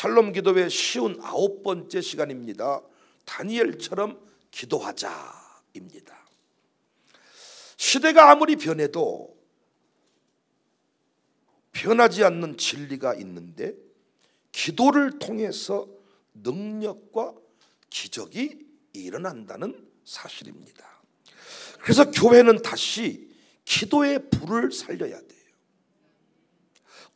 샬롬 기도회 59번째 시간입니다. 다니엘처럼 기도하자입니다. 시대가 아무리 변해도 변하지 않는 진리가 있는데 기도를 통해서 능력과 기적이 일어난다는 사실입니다. 그래서 교회는 다시 기도의 불을 살려야 돼요.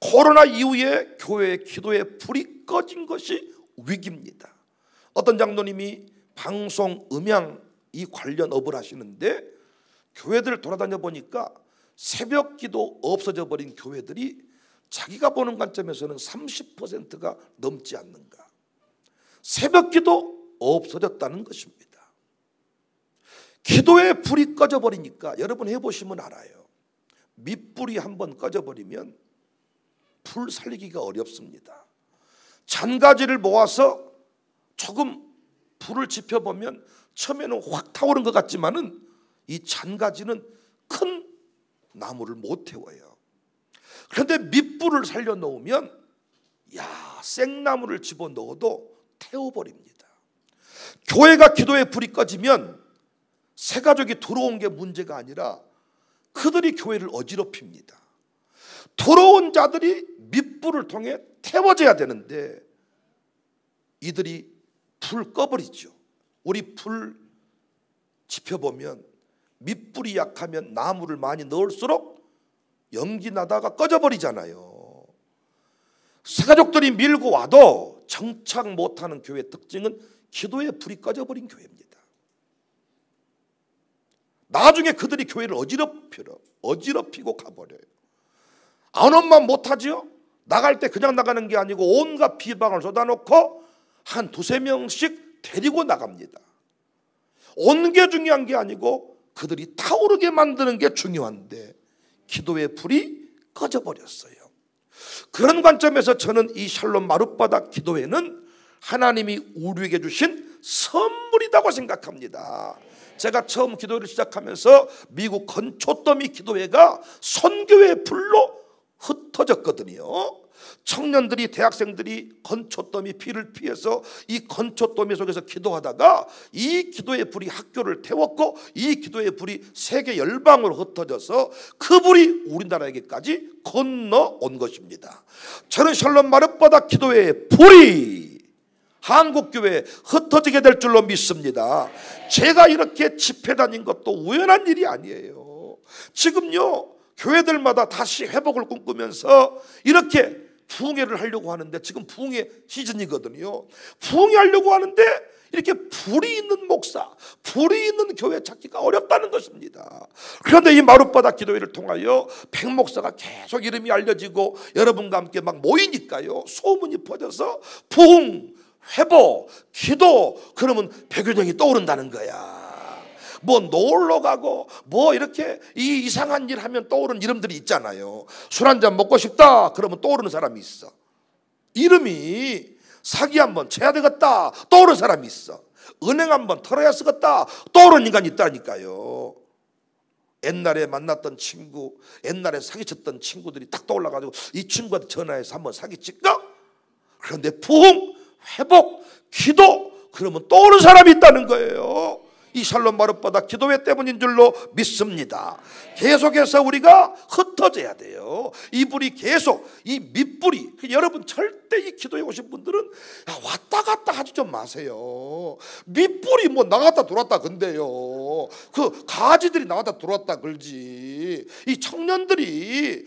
코로나 이후에 교회의 기도의 불이 꺼진 것이 위기입니다. 어떤 장로님이 방송, 음향 이 관련 업을 하시는데 교회들 돌아다녀 보니까 새벽 기도 없어져 버린 교회들이 자기가 보는 관점에서는 30%가 넘지 않는가. 새벽 기도 없어졌다는 것입니다. 기도의 불이 꺼져버리니까 여러분 해보시면 알아요. 밑불이 한번 꺼져버리면 불 살리기가 어렵습니다. 잔가지를 모아서 조금 불을 지펴보면 처음에는 확 타오른 것 같지만은 이 잔가지는 큰 나무를 못 태워요. 그런데 밑불을 살려놓으면 생나무를 집어넣어도 태워버립니다. 교회가 기도의 불이 꺼지면 새가족이 들어온 게 문제가 아니라 그들이 교회를 어지럽힙니다. 들어온 자들이 밑불을 통해 태워져야 되는데 이들이 불 꺼버리죠. 우리 불 지펴보면 밑불이 약하면 나무를 많이 넣을수록 연기 나다가 꺼져버리잖아요. 새가족들이 밀고 와도 정착 못하는 교회의 특징은 기도의 불이 꺼져버린 교회입니다. 나중에 그들이 교회를 어지럽히고 가버려요. 안 오면 못하지요. 나갈 때 그냥 나가는 게 아니고 온갖 비방을 쏟아놓고 한 두세 명씩 데리고 나갑니다. 온 게 중요한 게 아니고 그들이 타오르게 만드는 게 중요한데 기도의 불이 꺼져버렸어요. 그런 관점에서 저는 이 샬롬 마룻바닥 기도회는 하나님이 우리에게 주신 선물이라고 생각합니다. 제가 처음 기도회를 시작하면서 미국 건초더미 기도회가 선교의 불로 흩어졌거든요. 청년들이, 대학생들이 건초더미 피를 피해서 이 건초더미 속에서 기도하다가 이 기도의 불이 학교를 태웠고 이 기도의 불이 세계 열방으로 흩어져서 그 불이 우리나라에게까지 건너온 것입니다. 저는 샬롬 마룻바닥 기도회의 불이 한국교회에 흩어지게 될 줄로 믿습니다. 제가 이렇게 집회 다닌 것도 우연한 일이 아니에요. 지금요 교회들마다 다시 회복을 꿈꾸면서 이렇게 부흥회를 하려고 하는데 지금 부흥회 시즌이거든요. 부흥회 하려고 하는데 이렇게 불이 있는 목사, 불이 있는 교회 찾기가 어렵다는 것입니다. 그런데 이 마룻바닥 기도회를 통하여 백목사가 계속 이름이 알려지고 여러분과 함께 막 모이니까요 소문이 퍼져서 부흥, 회복, 기도, 그러면 백여정이 떠오른다는 거야. 뭐 놀러 가고 뭐 이렇게 이 이상한 일 하면 떠오르는 이름들이 있잖아요. 술 한잔 먹고 싶다 그러면 떠오르는 사람이 있어. 이름이 사기 한번 쳐야 되겠다 떠오르는 사람이 있어. 은행 한번 털어야 쓰겠다 떠오르는 인간이 있다니까요. 옛날에 만났던 친구, 옛날에 사기쳤던 친구들이 딱 떠올라가지고 이 친구한테 전화해서 한번 사기칠까? 그런데 부흥, 회복, 기도 그러면 떠오르는 사람이 있다는 거예요. 이 샬롬 마룻바닥 기도회 때문인 줄로 믿습니다. 계속해서 우리가 흩어져야 돼요. 이 불이 계속, 이 밑불이, 여러분 절대 이 기도에 오신 분들은 왔다 갔다 하지 좀 마세요. 밑불이 뭐 나갔다 들어왔다 근데요 그 가지들이 나갔다 들어왔다 그러지. 이 청년들이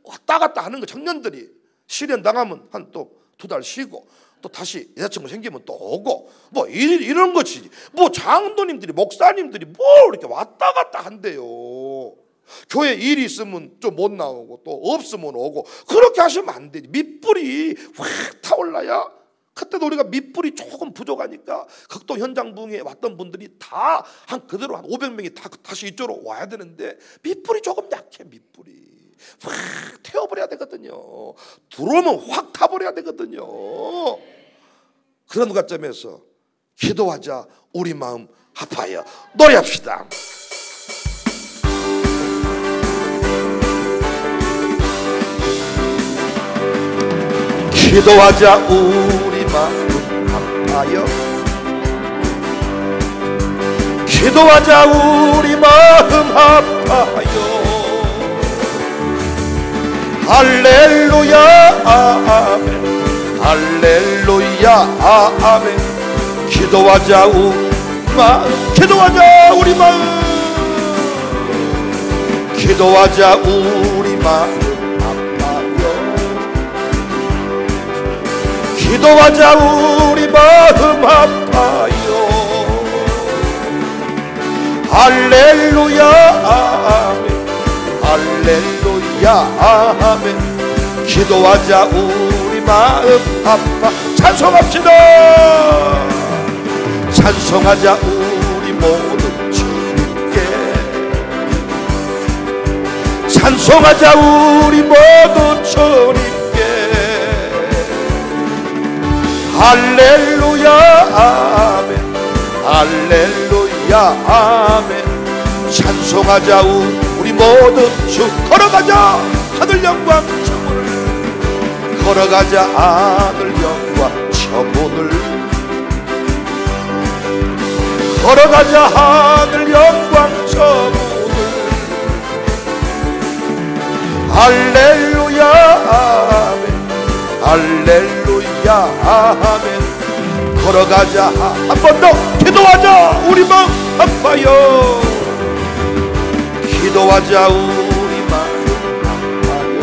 왔다 갔다 하는 거, 청년들이 실현 당하면 한 또 2달 쉬고 또 다시 여자친구 생기면 또 오고 뭐 이런 것이지. 뭐 장로님들이, 목사님들이 뭐 이렇게 왔다 갔다 한대요. 교회 일이 있으면 좀 못 나오고 또 없으면 오고 그렇게 하시면 안 되지. 밑불이 확 타올라야. 그때도 우리가 밑불이 조금 부족하니까 극동 현장 부흥에 왔던 분들이 다 한 그대로 한 500명이 다 다시 이쪽으로 와야 되는데 밑불이 조금 약해. 밑불이 확 태워버려야 되거든요. 들어오면 확 타버려야 되거든요. 그런 관점에서 기도하자. 우리 마음 합하여 노래합시다. 기도하자. 아파요. 기도하자 우리 마음 아파요. 할렐루야 아멘, 할렐루야 아멘. 기도하자 우리 마음, 기도하자 우리 마음, 기도하자 우리 마음 아파요. 기도하자 우리 마음 아파요. 할렐루야 아멘, 할렐루야 아멘. 기도하자 우리 마음 아파. 찬송합시다. 찬송하자 우리 모두 주님께. 찬송하자 우리 모두 주님께. 할렐루야 아멘, 할렐루야 아멘. 찬송하자 우리 모두 주. 걸어가자 하늘 영광 저문을, 걸어가자 하늘 영광 저문을, 걸어가자 하늘 영광 저문을. 할렐루야 아멘, 할렐루야 아멘. 걸어가자. 한 번 더 기도하자 우리 마음 아파요. 기도하자 우리 마음 아파요.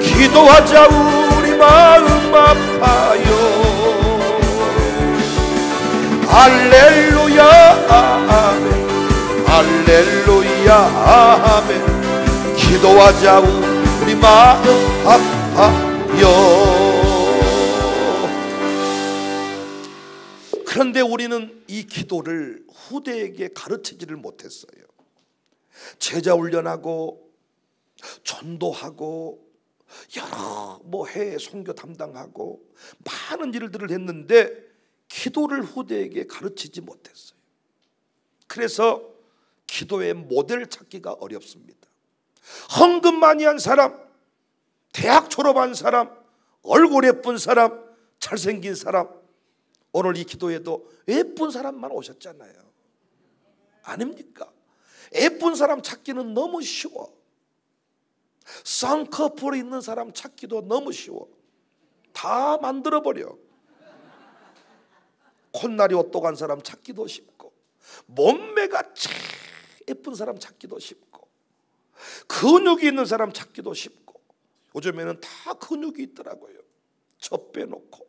기도하자 우리 마음 아파요. 할렐루야 아멘, 할렐루야 아멘. 기도하자 우리 마음 아파요. 그런데 우리는 이 기도를 후대에게 가르치지를 못했어요. 제자 훈련하고 전도하고 여러 해외 선교 담당하고 많은 일들을 했는데 기도를 후대에게 가르치지 못했어요. 그래서 기도의 모델 찾기가 어렵습니다. 헌금 많이 한 사람, 대학 졸업한 사람, 얼굴 예쁜 사람, 잘생긴 사람, 오늘 이 기도에도 예쁜 사람만 오셨잖아요. 아닙니까? 예쁜 사람 찾기는 너무 쉬워. 쌍꺼풀이 있는 사람 찾기도 너무 쉬워. 다 만들어버려. 콧날이 오똑한 사람 찾기도 쉽고, 몸매가 참 예쁜 사람 찾기도 쉽고, 근육이 있는 사람 찾기도 쉽고. 요즘에는 다 근육이 있더라고요. 저 빼놓고.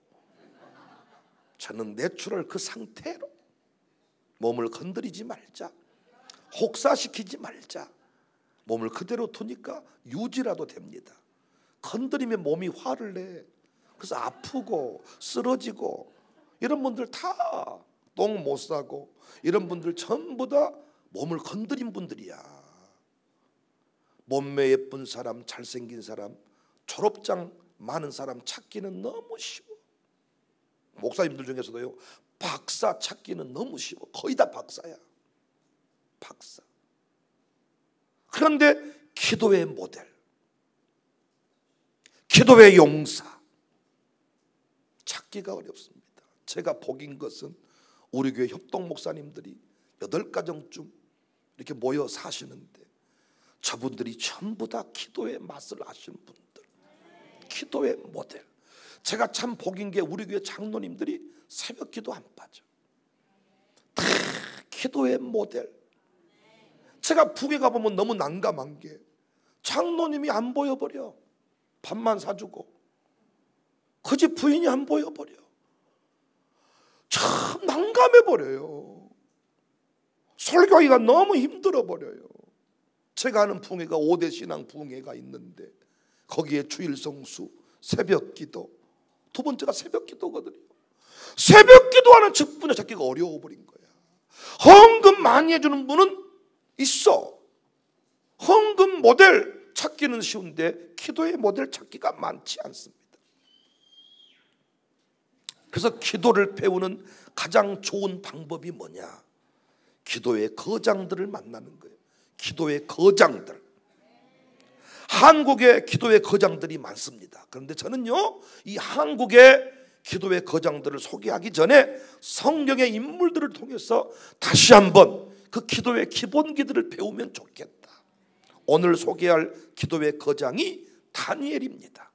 저는 내추럴 그 상태로 몸을 건드리지 말자, 혹사시키지 말자, 몸을 그대로 두니까 유지라도 됩니다. 건드리면 몸이 화를 내. 그래서 아프고 쓰러지고, 이런 분들 다 똥 못 싸고, 이런 분들 전부 다 몸을 건드린 분들이야. 몸매 예쁜 사람, 잘생긴 사람, 졸업장 많은 사람 찾기는 너무 쉬워. 목사님들 중에서도요, 박사 찾기는 너무 쉬워. 거의 다 박사야. 박사. 그런데 기도의 모델, 기도의 용사 찾기가 어렵습니다. 제가 복인 것은 우리 교회 협동 목사님들이 8가정쯤 이렇게 모여 사시는데, 저분들이 전부 다 기도의 맛을 아시는 분들, 기도의 모델. 제가 참 복인 게 우리 교회 장로님들이 새벽 기도 안 빠져. 다 기도의 모델. 제가 북에 가보면 너무 난감한 게 장로님이 안 보여버려. 밥만 사주고 그 집 부인이 안 보여버려. 참 난감해버려요. 설교하기가 너무 힘들어버려요. 제가 아는 부흥회가 5대 신앙 부흥회가 있는데, 거기에 주일성수, 새벽기도, 두 번째가 새벽기도거든요. 새벽기도하는 직분을 찾기가 어려워버린 거야. 헌금 많이 해주는 분은 있어. 헌금 모델 찾기는 쉬운데 기도의 모델 찾기가 많지 않습니다. 그래서 기도를 배우는 가장 좋은 방법이 뭐냐? 기도의 거장들을 만나는 거예요. 기도의 거장들. 한국에 기도의 거장들이 많습니다. 그런데 저는요, 이 한국의 기도의 거장들을 소개하기 전에 성경의 인물들을 통해서 다시 한번 그 기도의 기본기들을 배우면 좋겠다. 오늘 소개할 기도의 거장이 다니엘입니다.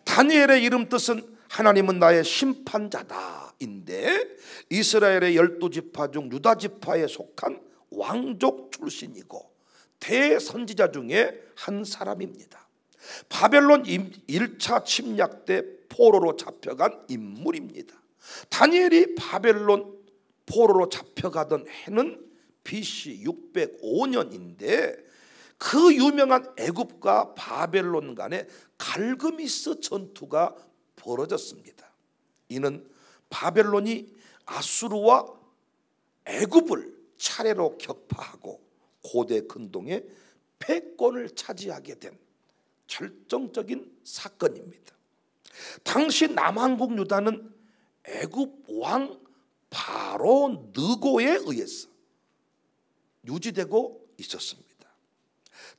다니엘의 이름 뜻은 하나님은 나의 심판자다 인데, 이스라엘의 12지파 중 유다 지파에 속한 왕족 출신이고 대선지자 중에 한 사람입니다. 바벨론 1차 침략 때 포로로 잡혀간 인물입니다. 다니엘이 바벨론 포로로 잡혀가던 해는 BC 605년인데 그 유명한 애굽과 바벨론 간의 갈그미스 전투가 벌어졌습니다. 이는 바벨론이 아수르와 애굽을 차례로 격파하고 고대 근동의 패권을 차지하게 된 결정적인 사건입니다. 당시 남한국 유다는 애굽 왕 바로 느고에 의해서 유지되고 있었습니다.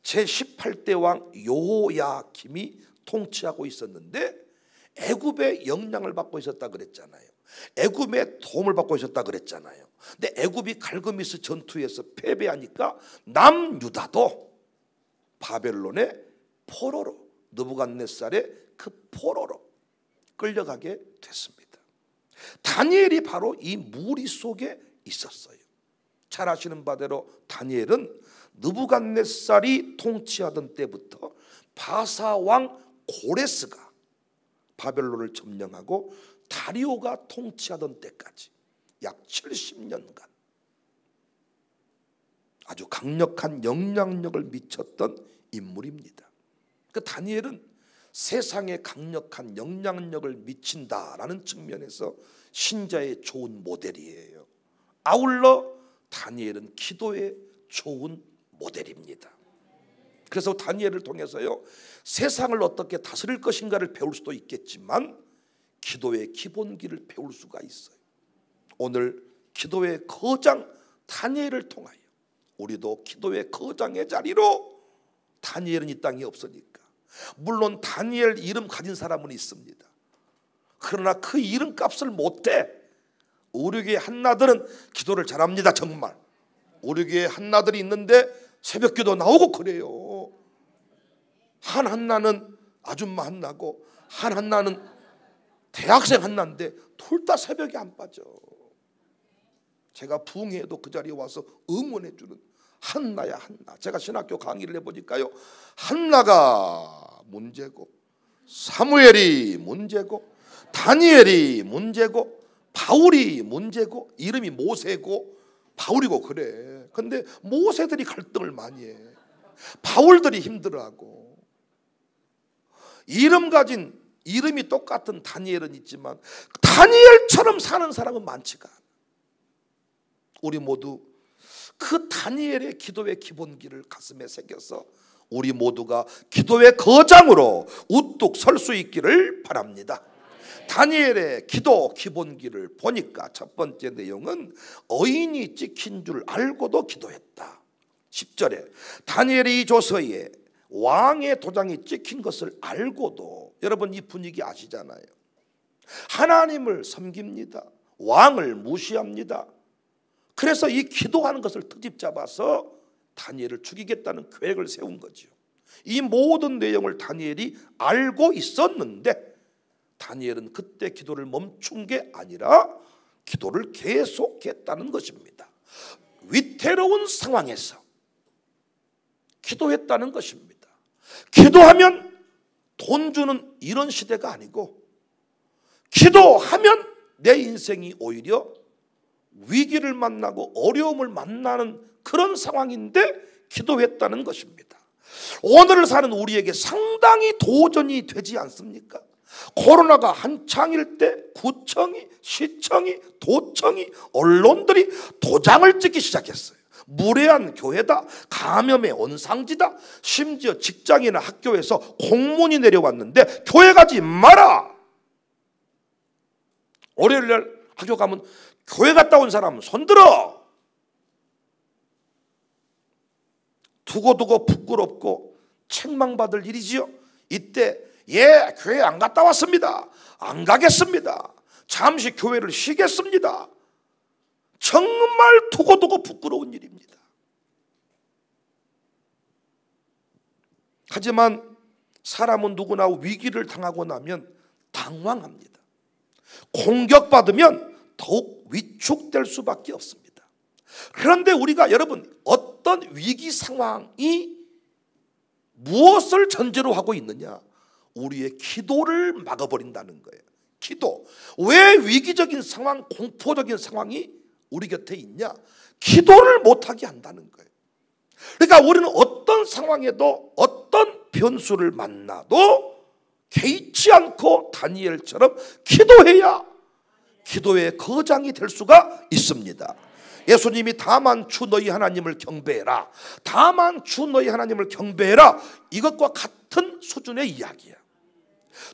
제18대 왕 여호야김이 통치하고 있었는데 애굽의 영향을 받고 있었다 그랬잖아요. 애굽의 도움을 받고 있었다 그랬잖아요. 근데 애굽이 갈그미스 전투에서 패배하니까 남유다도 바벨론의 포로로, 느부갓네살의 그 포로로 끌려가게 됐습니다. 다니엘이 바로 이 무리 속에 있었어요. 잘 아시는 바대로 다니엘은 느부갓네살이 통치하던 때부터 바사왕 고레스가 바벨론을 점령하고 다리오가 통치하던 때까지 약 70년간 아주 강력한 영향력을 미쳤던 인물입니다. 그 다니엘은 세상에 강력한 영향력을 미친다라는 측면에서 신자의 좋은 모델이에요. 아울러 다니엘은 기도의 좋은 모델입니다. 그래서 다니엘을 통해서요, 세상을 어떻게 다스릴 것인가를 배울 수도 있겠지만 기도의 기본기를 배울 수가 있어요. 오늘 기도의 거장 다니엘을 통하여 우리도 기도의 거장의 자리로, 다니엘은 이 땅에 없으니까 물론 다니엘 이름 가진 사람은 있습니다. 그러나 그 이름값을 못해. 우리 교회 한나들은 기도를 잘합니다. 정말 우리 교회 한나들이 있는데 새벽기도 나오고 그래요. 한나는 아줌마 한나고 한나는 대학생 한나인데 둘 다 새벽에 안 빠져. 제가 부흥회에도 그 자리에 와서 응원해 주는 한나야 한나. 제가 신학교 강의를 해보니까요, 한나가 문제고 사무엘이 문제고 다니엘이 문제고 바울이 문제고, 이름이 모세고 바울이고 그래. 근데 모세들이 갈등을 많이 해. 바울들이 힘들어하고. 이름 가진, 이름이 똑같은 다니엘은 있지만 다니엘처럼 사는 사람은 많지가 않아. 우리 모두 그 다니엘의 기도의 기본기를 가슴에 새겨서 우리 모두가 기도의 거장으로 우뚝 설 수 있기를 바랍니다. 다니엘의 기도 기본기를 보니까 첫 번째 내용은 어인이 찍힌 줄 알고도 기도했다. 10절에 다니엘이 이 조서에 왕의 도장이 찍힌 것을 알고도, 여러분 이 분위기 아시잖아요. 하나님을 섬깁니다. 왕을 무시합니다. 그래서 이 기도하는 것을 트집 잡아서 다니엘을 죽이겠다는 계획을 세운 거죠. 이 모든 내용을 다니엘이 알고 있었는데 다니엘은 그때 기도를 멈춘 게 아니라 기도를 계속했다는 것입니다. 위태로운 상황에서 기도했다는 것입니다. 기도하면 돈 주는 이런 시대가 아니고, 기도하면 내 인생이 오히려 위기를 만나고 어려움을 만나는 그런 상황인데 기도했다는 것입니다. 오늘을 사는 우리에게 상당히 도전이 되지 않습니까? 코로나가 한창일 때 구청이, 시청이, 도청이, 언론들이 도장을 찍기 시작했어요. 무례한 교회다, 감염의 온상지다, 심지어 직장이나 학교에서 공문이 내려왔는데 교회 가지 마라. 월요일날 학교 가면 교회 갔다 온 사람 손들어. 두고두고 부끄럽고 책망받을 일이지요. 이때 예, 교회 안 갔다 왔습니다. 안 가겠습니다. 잠시 교회를 쉬겠습니다. 정말 두고두고 부끄러운 일입니다. 하지만 사람은 누구나 위기를 당하고 나면 당황합니다. 공격받으면 더욱 위축될 수밖에 없습니다. 그런데 우리가 여러분 어떤 위기 상황이 무엇을 전제로 하고 있느냐? 우리의 기도를 막아버린다는 거예요. 기도. 왜 위기적인 상황, 공포적인 상황이 우리 곁에 있냐? 기도를 못하게 한다는 거예요. 그러니까 우리는 어떤 상황에도 어떤 변수를 만나도 개의치 않고 다니엘처럼 기도해야 기도의 거장이 될 수가 있습니다. 예수님이 다만 주 너희 하나님을 경배해라, 다만 주 너희 하나님을 경배해라, 이것과 같은 수준의 이야기야.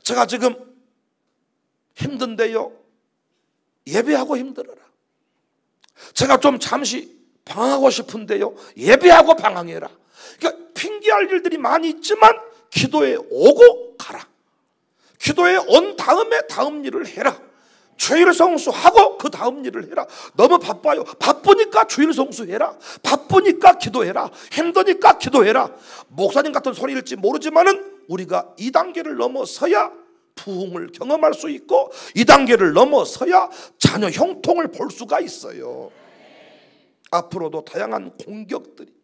제가 지금 힘든데요, 예배하고 힘들어라. 제가 좀 잠시 방황하고 싶은데요, 예배하고 방황해라. 그러니까 핑계할 일들이 많이 있지만 기도에 오고 가라. 기도에 온 다음에 다음 일을 해라. 주일 성수하고 그 다음 일을 해라. 너무 바빠요. 바쁘니까 주일 성수해라. 바쁘니까 기도해라. 힘드니까 기도해라. 목사님 같은 소리일지 모르지만은 우리가 이 단계를 넘어서야 부흥을 경험할 수 있고, 이 단계를 넘어서야 자녀 형통을 볼 수가 있어요. 앞으로도 다양한 공격들이,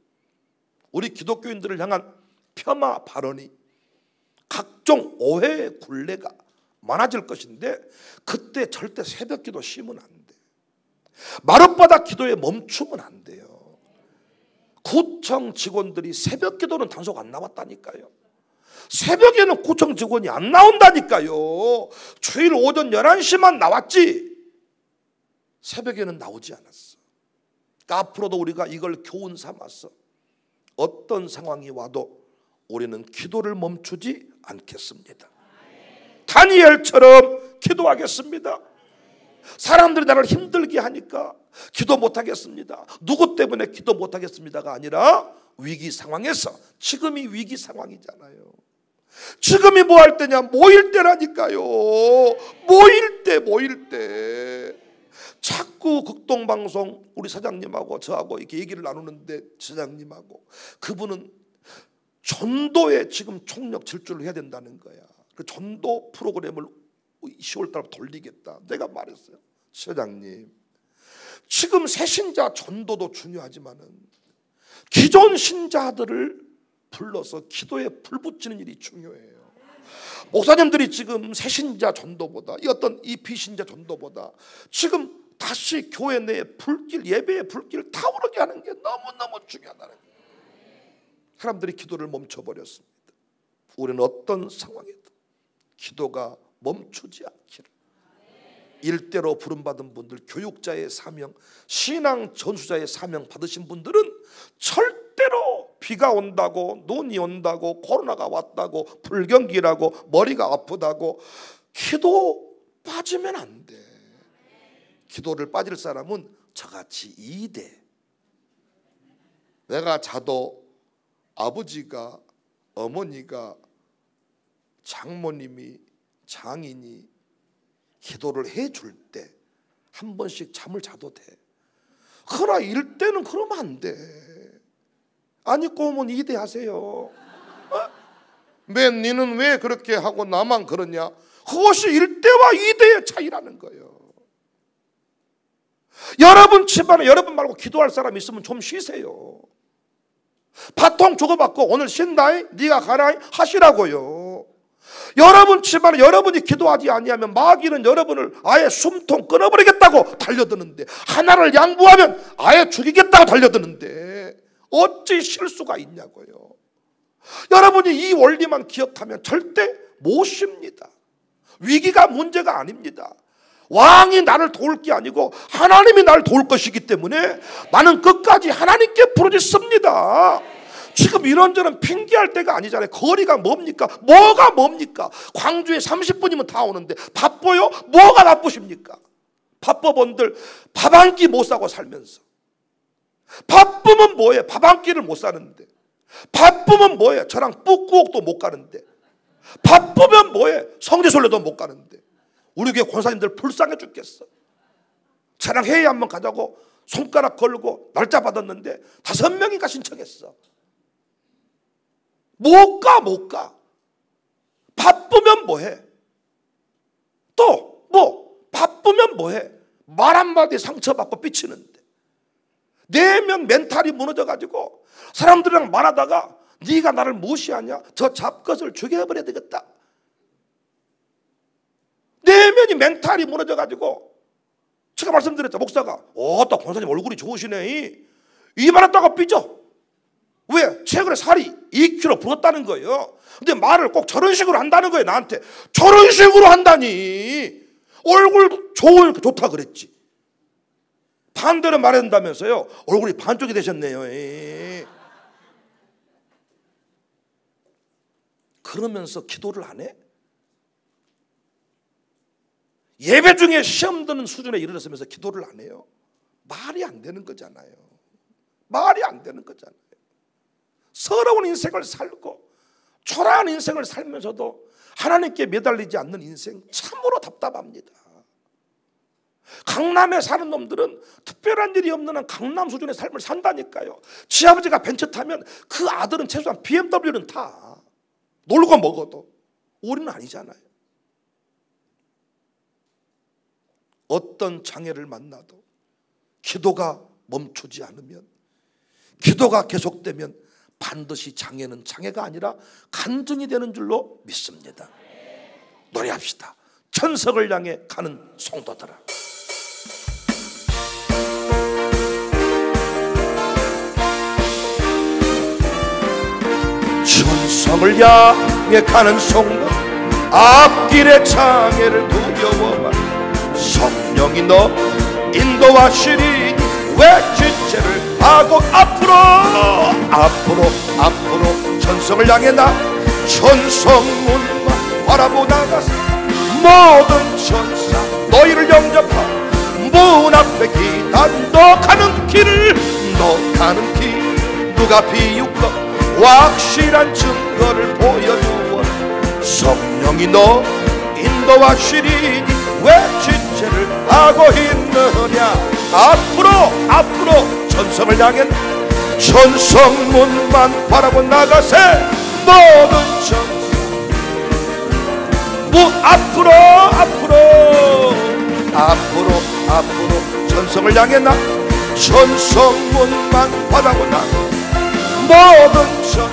우리 기독교인들을 향한 폄하 발언이, 각종 오해의 굴레가 많아질 것인데, 그때 절대 새벽기도 쉬면 안 돼. 마룻바닥 기도에 멈추면 안 돼요. 구청 직원들이 새벽기도는 단속 안 나왔다니까요. 새벽에는 구청 직원이 안 나온다니까요. 주일 오전 11시만 나왔지 새벽에는 나오지 않았어. 그러니까 앞으로도 우리가 이걸 교훈 삼아서 어떤 상황이 와도 우리는 기도를 멈추지 않겠습니다. 다니엘처럼 기도하겠습니다. 사람들이 나를 힘들게 하니까 기도 못하겠습니다. 누구 때문에 기도 못하겠습니다가 아니라 위기 상황에서, 지금이 위기 상황이잖아요. 지금이 뭐 할 때냐? 모일 때라니까요. 모일 때 자꾸 극동방송 우리 사장님하고 저하고 이렇게 얘기를 나누는데, 사장님하고 그분은 전도에 지금 총력 질주를 해야 된다는 거야. 그 전도 프로그램을 10월 달부터 돌리겠다. 내가 말했어요. 사장님, 지금 새 신자 전도도 중요하지만은 기존 신자들을 불러서 기도에 불 붙이는 일이 중요해요. 목사님들이 지금 새 신자 전도보다, 이 어떤 이 비신자 전도보다 지금 다시 교회 내에 불길, 예배의 불길 타오르게 하는 게 너무너무 중요하다는 거예요. 사람들이 기도를 멈춰버렸습니다. 우리는 어떤 상황에도 기도가 멈추지 않기를. 일대로 부름받은 분들, 교육자의 사명, 신앙 전수자의 사명 받으신 분들은 절대로 비가 온다고, 눈이 온다고, 코로나가 왔다고, 불경기라고, 머리가 아프다고 기도 빠지면 안 돼. 기도를 빠질 사람은 저같이 이대. 내가 자도 아버지가, 어머니가, 장모님이, 장인이 기도를 해줄 때 한 번씩 잠을 자도 돼. 그러나 일 때는 그러면 안 돼. 아니 꼬면 이대하세요. 맨 니는 왜 그렇게 하고 나만 그러냐? 그것이 일대와 이대의 차이라는 거예요. 여러분 집안에 여러분 말고 기도할 사람 있으면 좀 쉬세요. 바통 주고받고 오늘 쉰다이 네가 가라이 하시라고요. 여러분 집안에 여러분이 기도하지 아니하면 마귀는 여러분을 아예 숨통 끊어버리겠다고 달려드는데, 하나를 양보하면 아예 죽이겠다고 달려드는데 어찌 쉴 수가 있냐고요. 여러분이 이 원리만 기억하면 절대 못 쉽니다. 위기가 문제가 아닙니다. 왕이 나를 도울 게 아니고 하나님이 나를 도울 것이기 때문에 나는 끝까지 하나님께 부르짖습니다. 지금 이런저런 핑계할 때가 아니잖아요. 거리가 뭡니까? 뭐가 뭡니까? 광주에 30분이면 다 오는데 바빠요? 뭐가 바쁘십니까? 바빠본들 밥 한 끼 못 사고 살면서. 바쁘면 뭐해? 밥 한 끼를 못 사는데. 바쁘면 뭐해? 저랑 북구옥도 못 가는데. 바쁘면 뭐해? 성지순례도 못 가는데. 우리 교회 권사님들 불쌍해 죽겠어. 차량 회의 한번 가자고 손가락 걸고 날짜 받았는데 5명인가 신청했어. 못 가. 바쁘면 뭐해? 또 뭐 바쁘면 뭐해? 말 한마디 상처받고 삐치는데 내면 멘탈이 무너져가지고 사람들이랑 말하다가 네가 나를 무시하냐? 저 잡것을 죽여버려야 되겠다. 내면이 멘탈이 무너져가지고 제가 말씀드렸죠. 목사가 또 권사님 얼굴이 좋으시네. 이 말했다가 삐져. 왜? 최근에 살이 2kg 불었다는 거예요. 근데 말을 꼭 저런 식으로 한다는 거예요. 나한테 저런 식으로 한다니. 얼굴 좋다 그랬지. 반대로 말한다면서요. 얼굴이 반쪽이 되셨네요. 그러면서 기도를 안 해? 예배 중에 시험 드는 수준에 이르렀으면서 기도를 안 해요? 말이 안 되는 거잖아요. 말이 안 되는 거잖아요. 서러운 인생을 살고 초라한 인생을 살면서도 하나님께 매달리지 않는 인생 참으로 답답합니다. 강남에 사는 놈들은 특별한 일이 없는 한 강남 수준의 삶을 산다니까요. 지아버지가 벤츠 타면 그 아들은 최소한 BMW는 타. 놀고 먹어도. 우리는 아니잖아요. 어떤 장애를 만나도 기도가 멈추지 않으면, 기도가 계속되면 반드시 장애는 장애가 아니라 간증이 되는 줄로 믿습니다. 노래합시다. 천석을 향해 가는 성도들아. 천석을 향해 가는 성도, 앞길의 장애를 두려워 말. 성령이 너 인도하시리니 왜 지체를 하고 앞으로 천성을 향해 나 천성문만 바라보 나가서 모든 천사 너희를 영접하고 문 앞에 기다린 너 가는 길을 누가 비웃고 확실한 증거를 보여주어 성령이 너 인도하시리니 왜 지체를 하고 있느냐. 앞으로 천성을 향해 천성문만 바라보 나가세 모든 천사 앞으로 천성을 향해 나 천성문만 바라보 나 모든 천사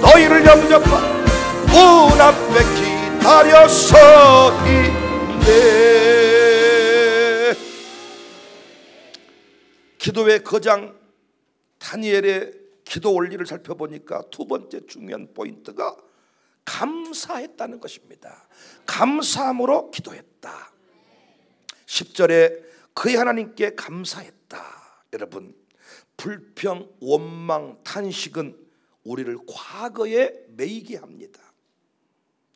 너희를 영접하 문 앞에 기다려서 기도의 거장 다니엘의 기도 원리를 살펴보니까 두 번째 중요한 포인트가 감사했다는 것입니다. 감사함으로 기도했다. 10절에 그의 하나님께 감사했다. 여러분, 불평, 원망, 탄식은 우리를 과거에 매이게 합니다.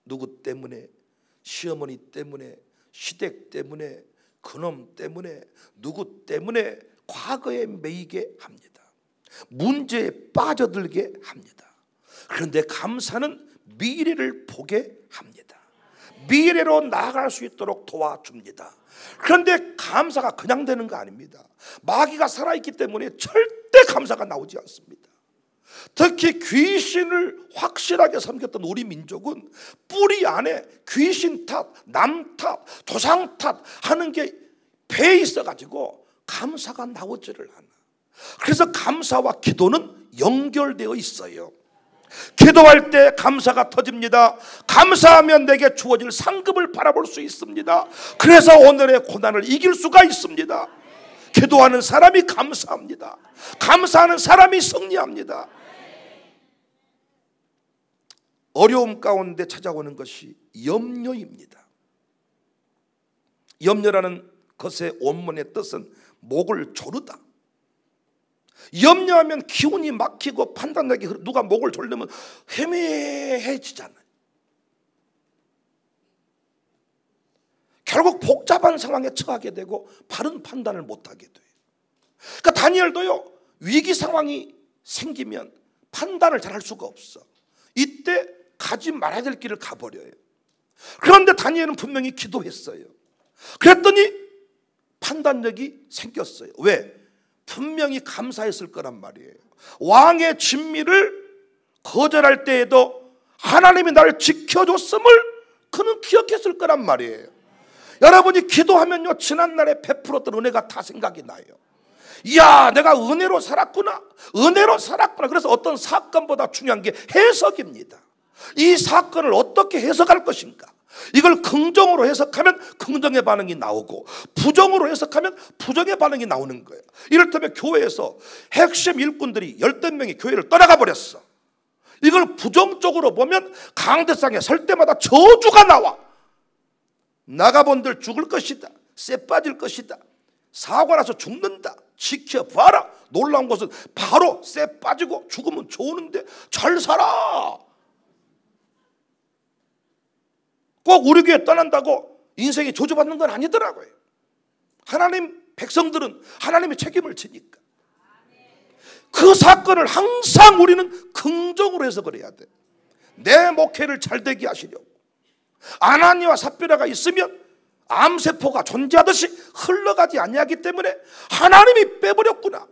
누구 때문에, 시어머니 때문에, 시댁 때문에, 그놈 때문에, 누구 때문에 과거에 매이게 합니다. 문제에 빠져들게 합니다. 그런데 감사는 미래를 보게 합니다. 미래로 나아갈 수 있도록 도와줍니다. 그런데 감사가 그냥 되는 거 아닙니다. 마귀가 살아있기 때문에 절대 감사가 나오지 않습니다. 특히 귀신을 확실하게 섬겼던 우리 민족은 뿌리 안에 귀신 탓, 남 탓, 조상 탓 하는 게 배에 있어가지고 감사가 나오지를 않아. 그래서 감사와 기도는 연결되어 있어요. 기도할 때 감사가 터집니다. 감사하면 내게 주어질 상급을 바라볼 수 있습니다. 그래서 오늘의 고난을 이길 수가 있습니다. 기도하는 사람이 감사합니다. 감사하는 사람이 승리합니다. 어려움 가운데 찾아오는 것이 염려입니다. 염려라는 것의 원문의 뜻은 목을 조르다. 염려하면 기운이 막히고 판단력이 누가 목을 졸리면 헤매해지잖아요. 결국 복잡한 상황에 처하게 되고 바른 판단을 못하게 돼요. 그러니까 다니엘도요, 위기 상황이 생기면 판단을 잘 할 수가 없어. 이때 가지 말아야 될 길을 가버려요. 그런데 다니엘은 분명히 기도했어요. 그랬더니 판단력이 생겼어요. 왜? 분명히 감사했을 거란 말이에요. 왕의 진미를 거절할 때에도 하나님이 나를 지켜줬음을 그는 기억했을 거란 말이에요. 여러분이 기도하면요, 지난날에 베풀었던 은혜가 다 생각이 나요. 이야, 내가 은혜로 살았구나, 은혜로 살았구나. 그래서 어떤 사건보다 중요한 게 해석입니다. 이 사건을 어떻게 해석할 것인가, 이걸 긍정으로 해석하면 긍정의 반응이 나오고, 부정으로 해석하면 부정의 반응이 나오는 거예요. 이를테면 교회에서 핵심 일꾼들이 10명이 교회를 떠나가 버렸어. 이걸 부정적으로 보면 강대상에 설 때마다 저주가 나와. 나가본들 죽을 것이다, 쇠 빠질 것이다, 사고 나서 죽는다, 지켜봐라. 놀라운 것은 바로 쇠 빠지고 죽으면 좋은데 잘 살아. 꼭 우리 교회 떠난다고 인생이 저주받는 건 아니더라고요. 하나님 백성들은 하나님의 책임을 지니까. 그 사건을 항상 우리는 긍정으로 해석을 해야 돼. 내 목회를 잘되게 하시려고 아나니와 삽비라가 있으면 암세포가 존재하듯이 흘러가지 아니하기 때문에 하나님이 빼버렸구나.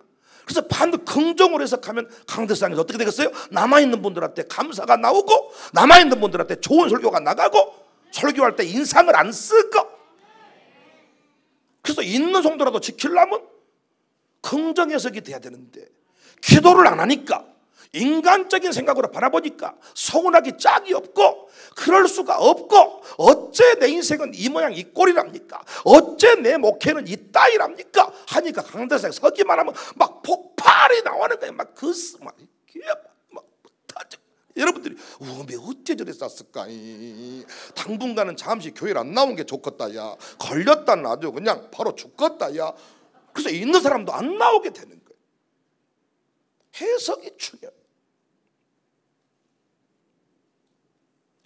그래서 반드시 긍정으로 해석하면 강대상에서 어떻게 되겠어요? 남아있는 분들한테 감사가 나오고, 남아있는 분들한테 좋은 설교가 나가고, 설교할 때 인상을 안 쓰고. 그래서 있는 성도라도 지키려면 긍정 해석이 돼야 되는데, 기도를 안 하니까, 인간적인 생각으로 바라보니까 서운하기 짝이 없고, 그럴 수가 없고, 어째 내 인생은 이 모양 이 꼴이랍니까? 어째 내 목회는 이 따위랍니까? 하니까 강대상에 서기만 하면 막 폭발이 나오는 거예요. 막 여러분들이 왜 어째 저래 쌌을까? 당분간은 잠시 교회를 안 나온 게 좋겠다. 야, 걸렸다는 아주 그냥 바로 죽겠다. 야, 그래서 있는 사람도 안 나오게 되는 거예요. 해석이 중요해요.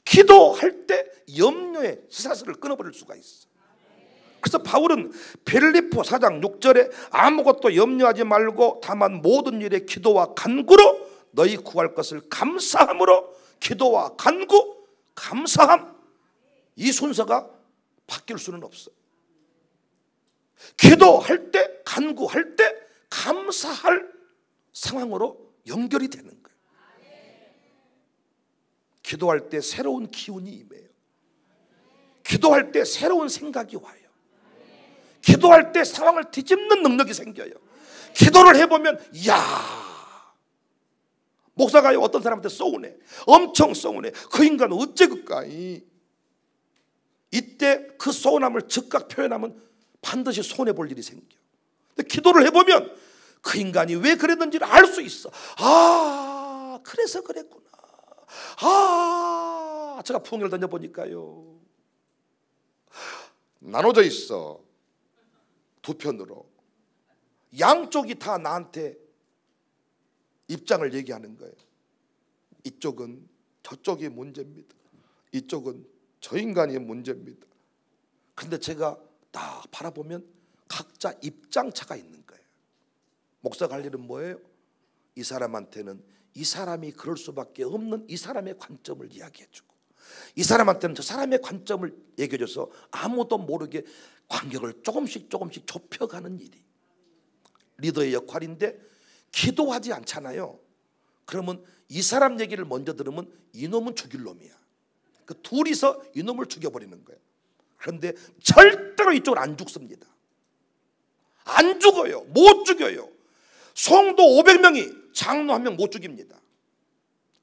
기도할 때 염려의 쇠사슬을 끊어버릴 수가 있어. 그래서 바울은 빌립보 4장 6절에 아무것도 염려하지 말고 다만 모든 일에 기도와 간구로 너희 구할 것을 감사함으로, 기도와 간구, 감사함, 이 순서가 바뀔 수는 없어요. 기도할 때, 간구할 때 감사할 상황으로 연결이 되는 거예요. 기도할 때 새로운 기운이 임해요. 기도할 때 새로운 생각이 와요. 기도할 때 상황을 뒤집는 능력이 생겨요. 기도를 해보면, 이야, 목사가 어떤 사람한테 쏘우네, 엄청 쏘우네, 그 인간은 어째 그까이. 이때 그 쏘운함을 즉각 표현하면 반드시 손해볼 일이 생겨. 근데 기도를 해보면 그 인간이 왜 그랬는지를 알 수 있어. 아, 그래서 그랬구나. 아, 제가 풍을 던져보니까요, 나눠져 있어. 두 편으로. 양쪽이 다 나한테 입장을 얘기하는 거예요. 이쪽은 저쪽이 문제입니다. 이쪽은 저 인간이 문제입니다. 그런데 제가 딱 바라보면 각자 입장차가 있는 거예요. 목사가 할 일은 뭐예요? 이 사람한테는 이 사람이 그럴 수밖에 없는 이 사람의 관점을 이야기해주고, 이 사람한테는 저 사람의 관점을 얘기해줘서 아무도 모르게 간격을 조금씩 좁혀가는 일이 리더의 역할인데, 기도하지 않잖아요. 그러면 이 사람 얘기를 먼저 들으면 이놈은 죽일 놈이야. 그 둘이서 이놈을 죽여버리는 거예요. 그런데 절대로 이쪽은 안 죽습니다. 안 죽어요. 못 죽여요. 성도 500명이 장로 한 명 못 죽입니다.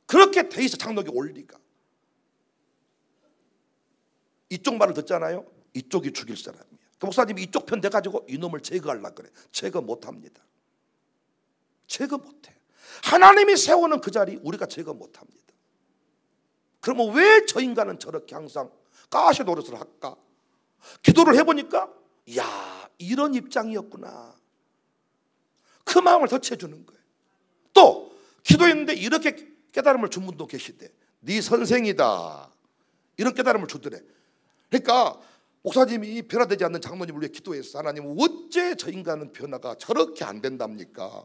그렇게 돼 있어. 장로에게 올 리가. 이쪽 말을 듣잖아요. 이쪽이 죽일 사람이야. 그 목사님이 이쪽 편 돼가지고 이놈을 제거하려고 그래. 제거 못합니다. 제거 못해. 하나님이 세우는 그 자리 우리가 제거 못합니다. 그러면 왜 저 인간은 저렇게 항상 가시 노릇을 할까? 기도를 해보니까, 야, 이런 입장이었구나. 그 마음을 터치해주는 거예요. 또 기도했는데 이렇게 깨달음을 준 분도 계시대. 네 선생이다, 이런 깨달음을 주더래. 그러니까 목사님이 변화되지 않는 장로님을 위해 기도했어. 하나님, 어째 저 인간은 변화가 저렇게 안 된답니까?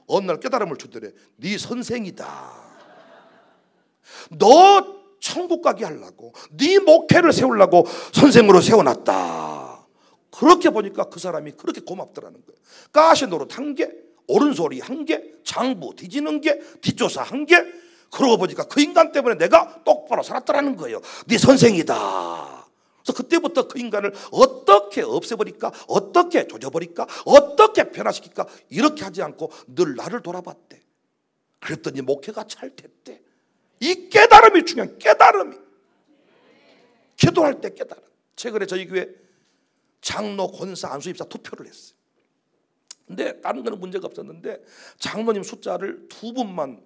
어느 날 깨달음을 주더래. 네 선생이다. 너 천국 가게 하려고, 네 목회를 세우려고 선생으로 세워놨다. 그렇게 보니까 그 사람이 그렇게 고맙더라는 거예요. 가시 노릇 한 개, 옳은소리 한 개, 장부 뒤지는 게, 뒷조사 한 개. 그러고 보니까 그 인간 때문에 내가 똑바로 살았더라는 거예요. 네 선생이다. 그래서 그때부터 그 인간을 어떻게 없애버릴까, 어떻게 조져버릴까, 어떻게 변화시킬까, 이렇게 하지 않고 늘 나를 돌아봤대. 그랬더니 목회가 잘 됐대. 이 깨달음이 중요한, 깨달음이. 기도할 때 깨달음. 최근에 저희 교회 장로, 권사, 안수입사 투표를 했어요. 근데 다른 거는 문제가 없었는데 장로님 숫자를 2분만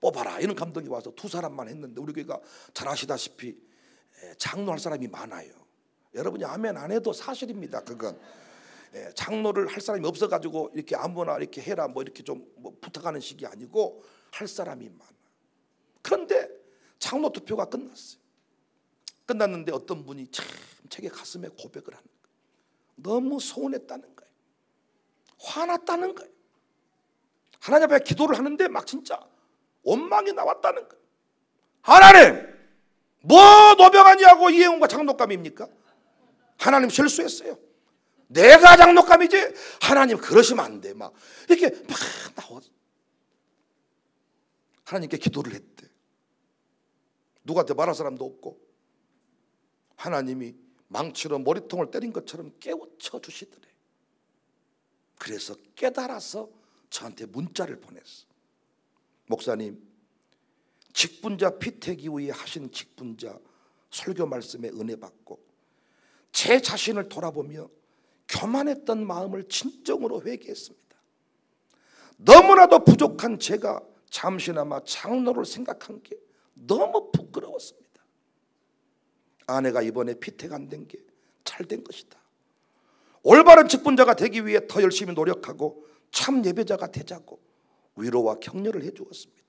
뽑아라, 이런 감독이 와서 2사람만 했는데, 우리 교회가 잘 아시다시피 장로할 사람이 많아요. 여러분이 아멘 안 해도 사실입니다. 그건 장로를 할 사람이 없어가지고 이렇게 아무나 이렇게 해라 뭐 이렇게 좀 뭐 부탁하는 식이 아니고 할 사람이 많아. 그런데 장로 투표가 끝났어요. 끝났는데 어떤 분이 참 자기 가슴에 고백을 하는 거예요. 너무 서운했다는 거예요. 화났다는 거예요. 하나님 앞에 기도를 하는데 막 진짜 원망이 나왔다는 거예요. 하나님, 뭐 노병하냐고 이해원과 장독감입니까? 하나님 실수했어요. 내가 장독감이지 하나님 그러시면 안 돼. 막 이렇게 막 나와서 하나님께 기도를 했대. 누구한테 말할 사람도 없고 하나님이 망치로 머리통을 때린 것처럼 깨우쳐 주시더래. 그래서 깨달아서 저한테 문자를 보냈어. 목사님, 직분자 피택 이후에 하신 직분자 설교 말씀에 은혜 받고 제 자신을 돌아보며 교만했던 마음을 진정으로 회개했습니다. 너무나도 부족한 제가 잠시나마 장로를 생각한 게 너무 부끄러웠습니다. 아내가 이번에 피택 안 된 게 잘 된 것이다. 올바른 직분자가 되기 위해 더 열심히 노력하고 참 예배자가 되자고 위로와 격려를 해주었습니다.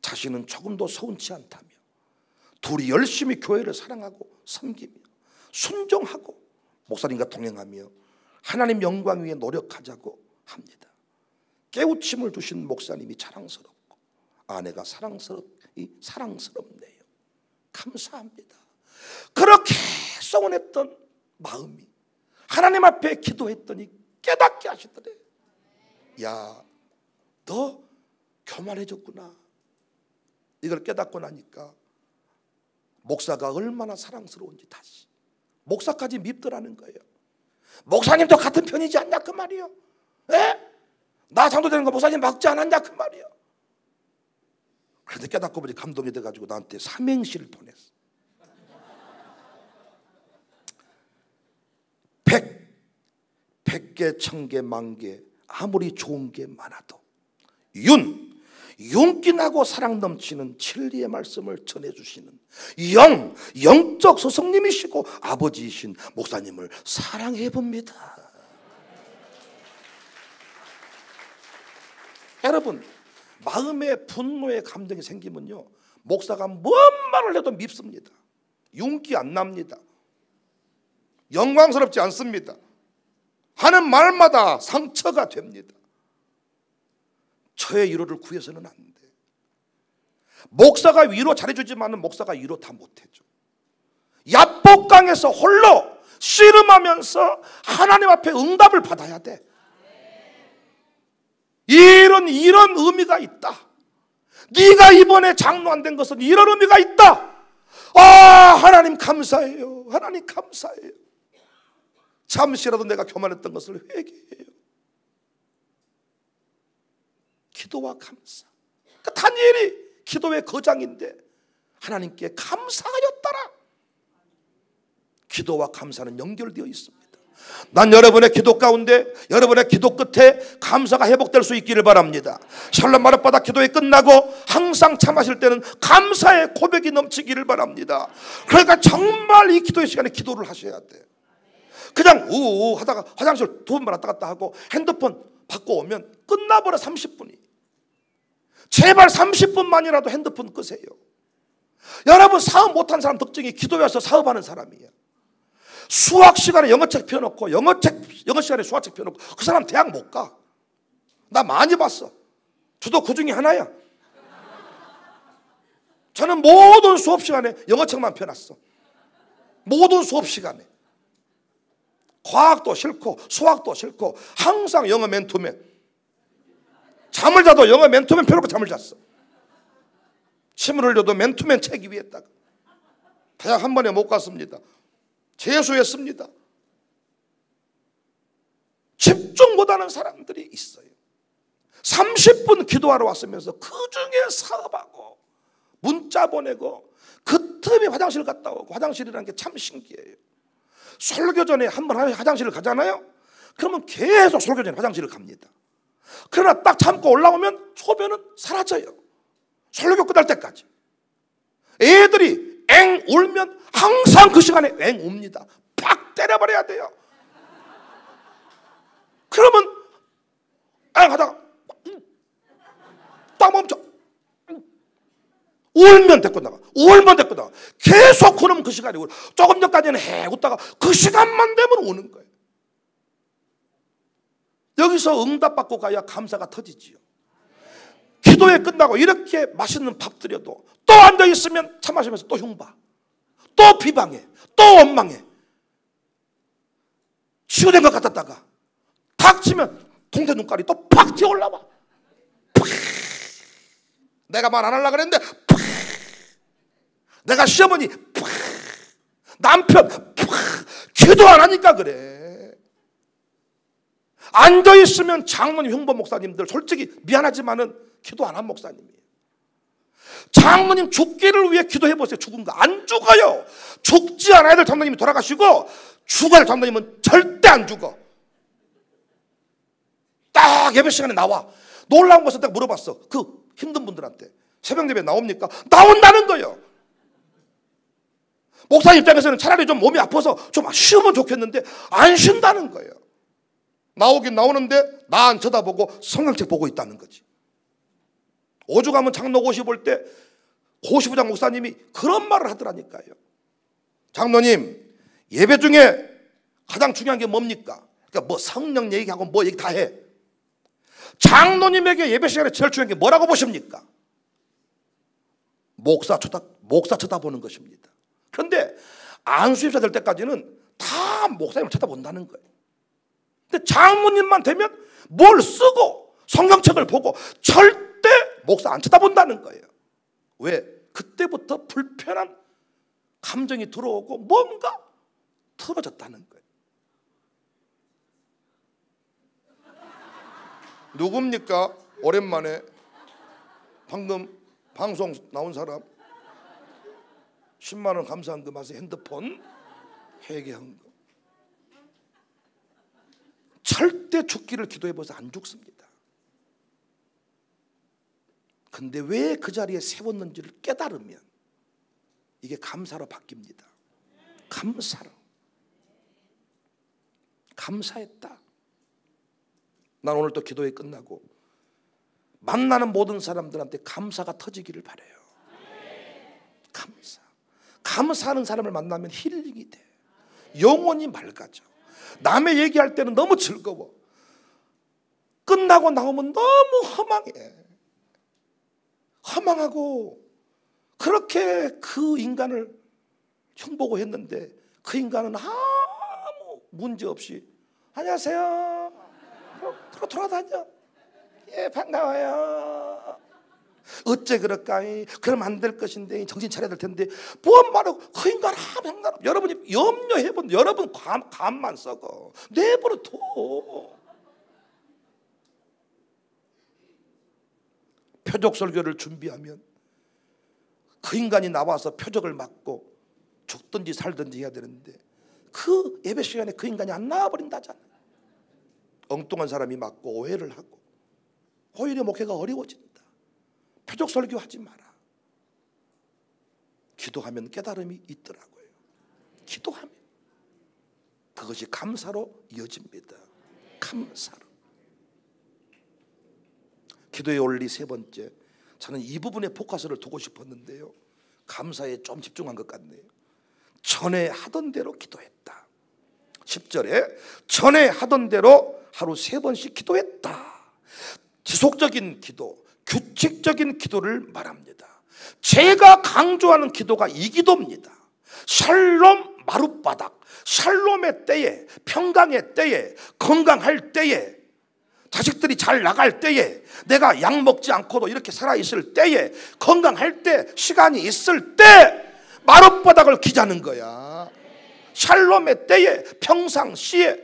자신은 조금도 서운치 않다며 둘이 열심히 교회를 사랑하고 섬기며 순종하고 목사님과 동행하며 하나님 영광 위에 노력하자고 합니다. 깨우침을 주신 목사님이 자랑스럽고 아내가 사랑스럽네요. 감사합니다. 그렇게 서운했던 마음이 하나님 앞에 기도했더니 깨닫게 하시더래. 야, 너 교만해졌구나. 이걸 깨닫고 나니까 목사가 얼마나 사랑스러운지 다시 목사까지 밉더라는 거예요. 목사님도 같은 편이지 않냐 그 말이요. 에? 나 장도되는 거 목사님 막지 않았냐 그 말이요. 그런데 깨닫고 보니 감동이 돼가지고 나한테 삼행시를 보냈어. 100개, 1000개, 10,000개 아무리 좋은 게 많아도 윤기 나고 사랑 넘치는 진리의 말씀을 전해주시는 영적 스승님이시고 아버지이신 목사님을 사랑해봅니다. 여러분, 마음에 분노의 감정이 생기면요 목사가 뭔 말을 해도 밉습니다. 윤기 안 납니다. 영광스럽지 않습니다. 하는 말마다 상처가 됩니다. 저의 위로를 구해서는 안 돼. 목사가 위로 잘해주지만 목사가 위로 다 못해줘. 야복강에서 홀로 씨름하면서 하나님 앞에 응답을 받아야 돼. 이런 의미가 있다. 네가 이번에 장로 안 된 것은 이런 의미가 있다. 아, 하나님 감사해요. 하나님 감사해요. 잠시라도 내가 교만했던 것을 회개해요. 기도와 감사. 그러니까 다니엘이 기도의 거장인데 하나님께 감사하였더라. 기도와 감사는 연결되어 있습니다. 난 여러분의 기도 가운데, 여러분의 기도 끝에 감사가 회복될 수 있기를 바랍니다. 샬롬 마룻바닥 기도회 끝나고 항상 참하실 때는 감사의 고백이 넘치기를 바랍니다. 그러니까 정말 이 기도의 시간에 기도를 하셔야 돼요. 그냥 우우 하다가 화장실 2번 왔다 갔다 하고 핸드폰 받고 오면 끝나버려. 30분이. 제발 30분만이라도 핸드폰 끄세요. 여러분, 사업 못한 사람 특징이 기도에 와서 사업하는 사람이에요. 수학 시간에 영어책 펴놓고 영어 시간에 수학책 펴놓고 그 사람 대학 못 가. 나 많이 봤어. 저도 그 중에 하나야. 저는 모든 수업 시간에 영어책만 펴놨어. 모든 수업 시간에. 과학도 싫고 수학도 싫고 항상 영어 맨투맨. 잠을 자도 영어 맨투맨 펴놓고 잠을 잤어. 침을 흘려도 맨투맨 책 위에다가. 대학 한 번에 못 갔습니다. 재수했습니다. 집중 못하는 사람들이 있어요. 30분 기도하러 왔으면서 그 중에 사업하고 문자 보내고 그 틈에 화장실 갔다 오고. 화장실이라는 게 참 신기해요. 설교 전에 한 번 화장실을 가잖아요. 그러면 계속 설교 전에 화장실을 갑니다. 그러나 딱 참고 올라오면 소변은 사라져요. 설교 끝날 때까지. 애들이 앵 울면 항상 그 시간에 앵 웁니다. 팍 때려버려야 돼요. 그러면 앵 하다가 딱 멈춰. 울면 데리고 나가. 울면 데리고 나가. 계속 그러면 그 시간이 울어. 조금 전까지는 해 웃다가 그 시간만 되면 우는 거예요. 여기서 응답받고 가야 감사가 터지지요. 기도회 끝나고 이렇게 맛있는 밥 드려도 또 앉아있으면 차 마시면서 또 흉봐, 또 비방해, 또 원망해. 치유된 것 같았다가 탁 치면 동태 눈깔이 또 팍 튀어올라와. 내가 말 안 하려고 그랬는데 팍. 내가 시어머니 팍. 남편 팍. 기도 안 하니까 그래. 앉아있으면 장로님, 형부 목사님들 솔직히 미안하지만은 기도 안 한 목사님이에요. 장로님 죽기를 위해 기도해보세요. 죽은 거 안 죽어요. 죽지 않아야 될 장로님이 돌아가시고 죽어야 할 장로님은 절대 안 죽어. 딱 예배 시간에 나와. 놀라운 것을 딱 물어봤어. 그 힘든 분들한테 새벽 예배 나옵니까? 나온다는 거예요. 목사님 입장에서는 차라리 좀 몸이 아파서 좀 쉬면 좋겠는데 안 쉰다는 거예요. 나오긴 나오는데 나 안 쳐다보고 성경책 보고 있다는 거지. 오죽하면 장로 고시 볼 때 고시부장 목사님이 그런 말을 하더라니까요. 장로님, 예배 중에 가장 중요한 게 뭡니까? 그러니까 뭐 성령 얘기하고 뭐 얘기 다 해. 장로님에게 예배 시간에 제일 중요한 게 뭐라고 보십니까? 목사 쳐다보는 것입니다. 그런데 안수입사 될 때까지는 다 목사님을 쳐다본다는 거예요. 근데 장로님만 되면 뭘 쓰고 성경책을 보고 절대 목사 안 쳐다본다는 거예요. 왜? 그때부터 불편한 감정이 들어오고 뭔가 틀어졌다는 거예요. 누굽니까? 오랜만에 방금 방송 나온 사람 10만 원 감사한 거 마세요. 핸드폰 회개한 거. 절대 죽기를 기도해봐서 안 죽습니다. 근데 왜 그 자리에 세웠는지를 깨달으면 이게 감사로 바뀝니다. 감사로. 감사했다. 난 오늘 또 기도회 끝나고 만나는 모든 사람들한테 감사가 터지기를 바라요. 감사. 감사하는 사람을 만나면 힐링이 돼. 영혼이 맑아져. 남의 얘기할 때는 너무 즐거워. 끝나고 나오면 너무 허망해. 허망하고 그렇게 그 인간을 흉보고 했는데 그 인간은 아무 문제 없이 안녕하세요. 돌아다녀. 예, 반가워요. 어째 그럴까이? 그러면 안 될 것인데 정신 차려야 될 텐데 뭔 말하고 그 인간 아무 상관없어. 여러분이 염려해본 여러분 감만 썩어. 내버려 둬. 표적 설교를 준비하면 그 인간이 나와서 표적을 맞고 죽든지 살든지 해야 되는데 그 예배 시간에 그 인간이 안 나와버린다잖아. 엉뚱한 사람이 맞고 오해를 하고 오히려 목회가 어려워진다. 표적 설교하지 마라. 기도하면 깨달음이 있더라고요. 기도하면 그것이 감사로 이어집니다. 감사로. 기도의 원리 세 번째, 저는 이 부분에 포커스를 두고 싶었는데요, 감사에 좀 집중한 것 같네요. 전에 하던 대로 기도했다. 10절에 전에 하던 대로 하루 3번씩 기도했다. 지속적인 기도, 규칙적인 기도를 말합니다. 제가 강조하는 기도가 이 기도입니다. 샬롬 마룻바닥, 샬롬의 때에, 평강의 때에, 건강할 때에, 자식들이 잘 나갈 때에, 내가 약 먹지 않고도 이렇게 살아있을 때에, 건강할 때, 시간이 있을 때 마룻바닥을 기자는 거야. 샬롬의 때에, 평상시에,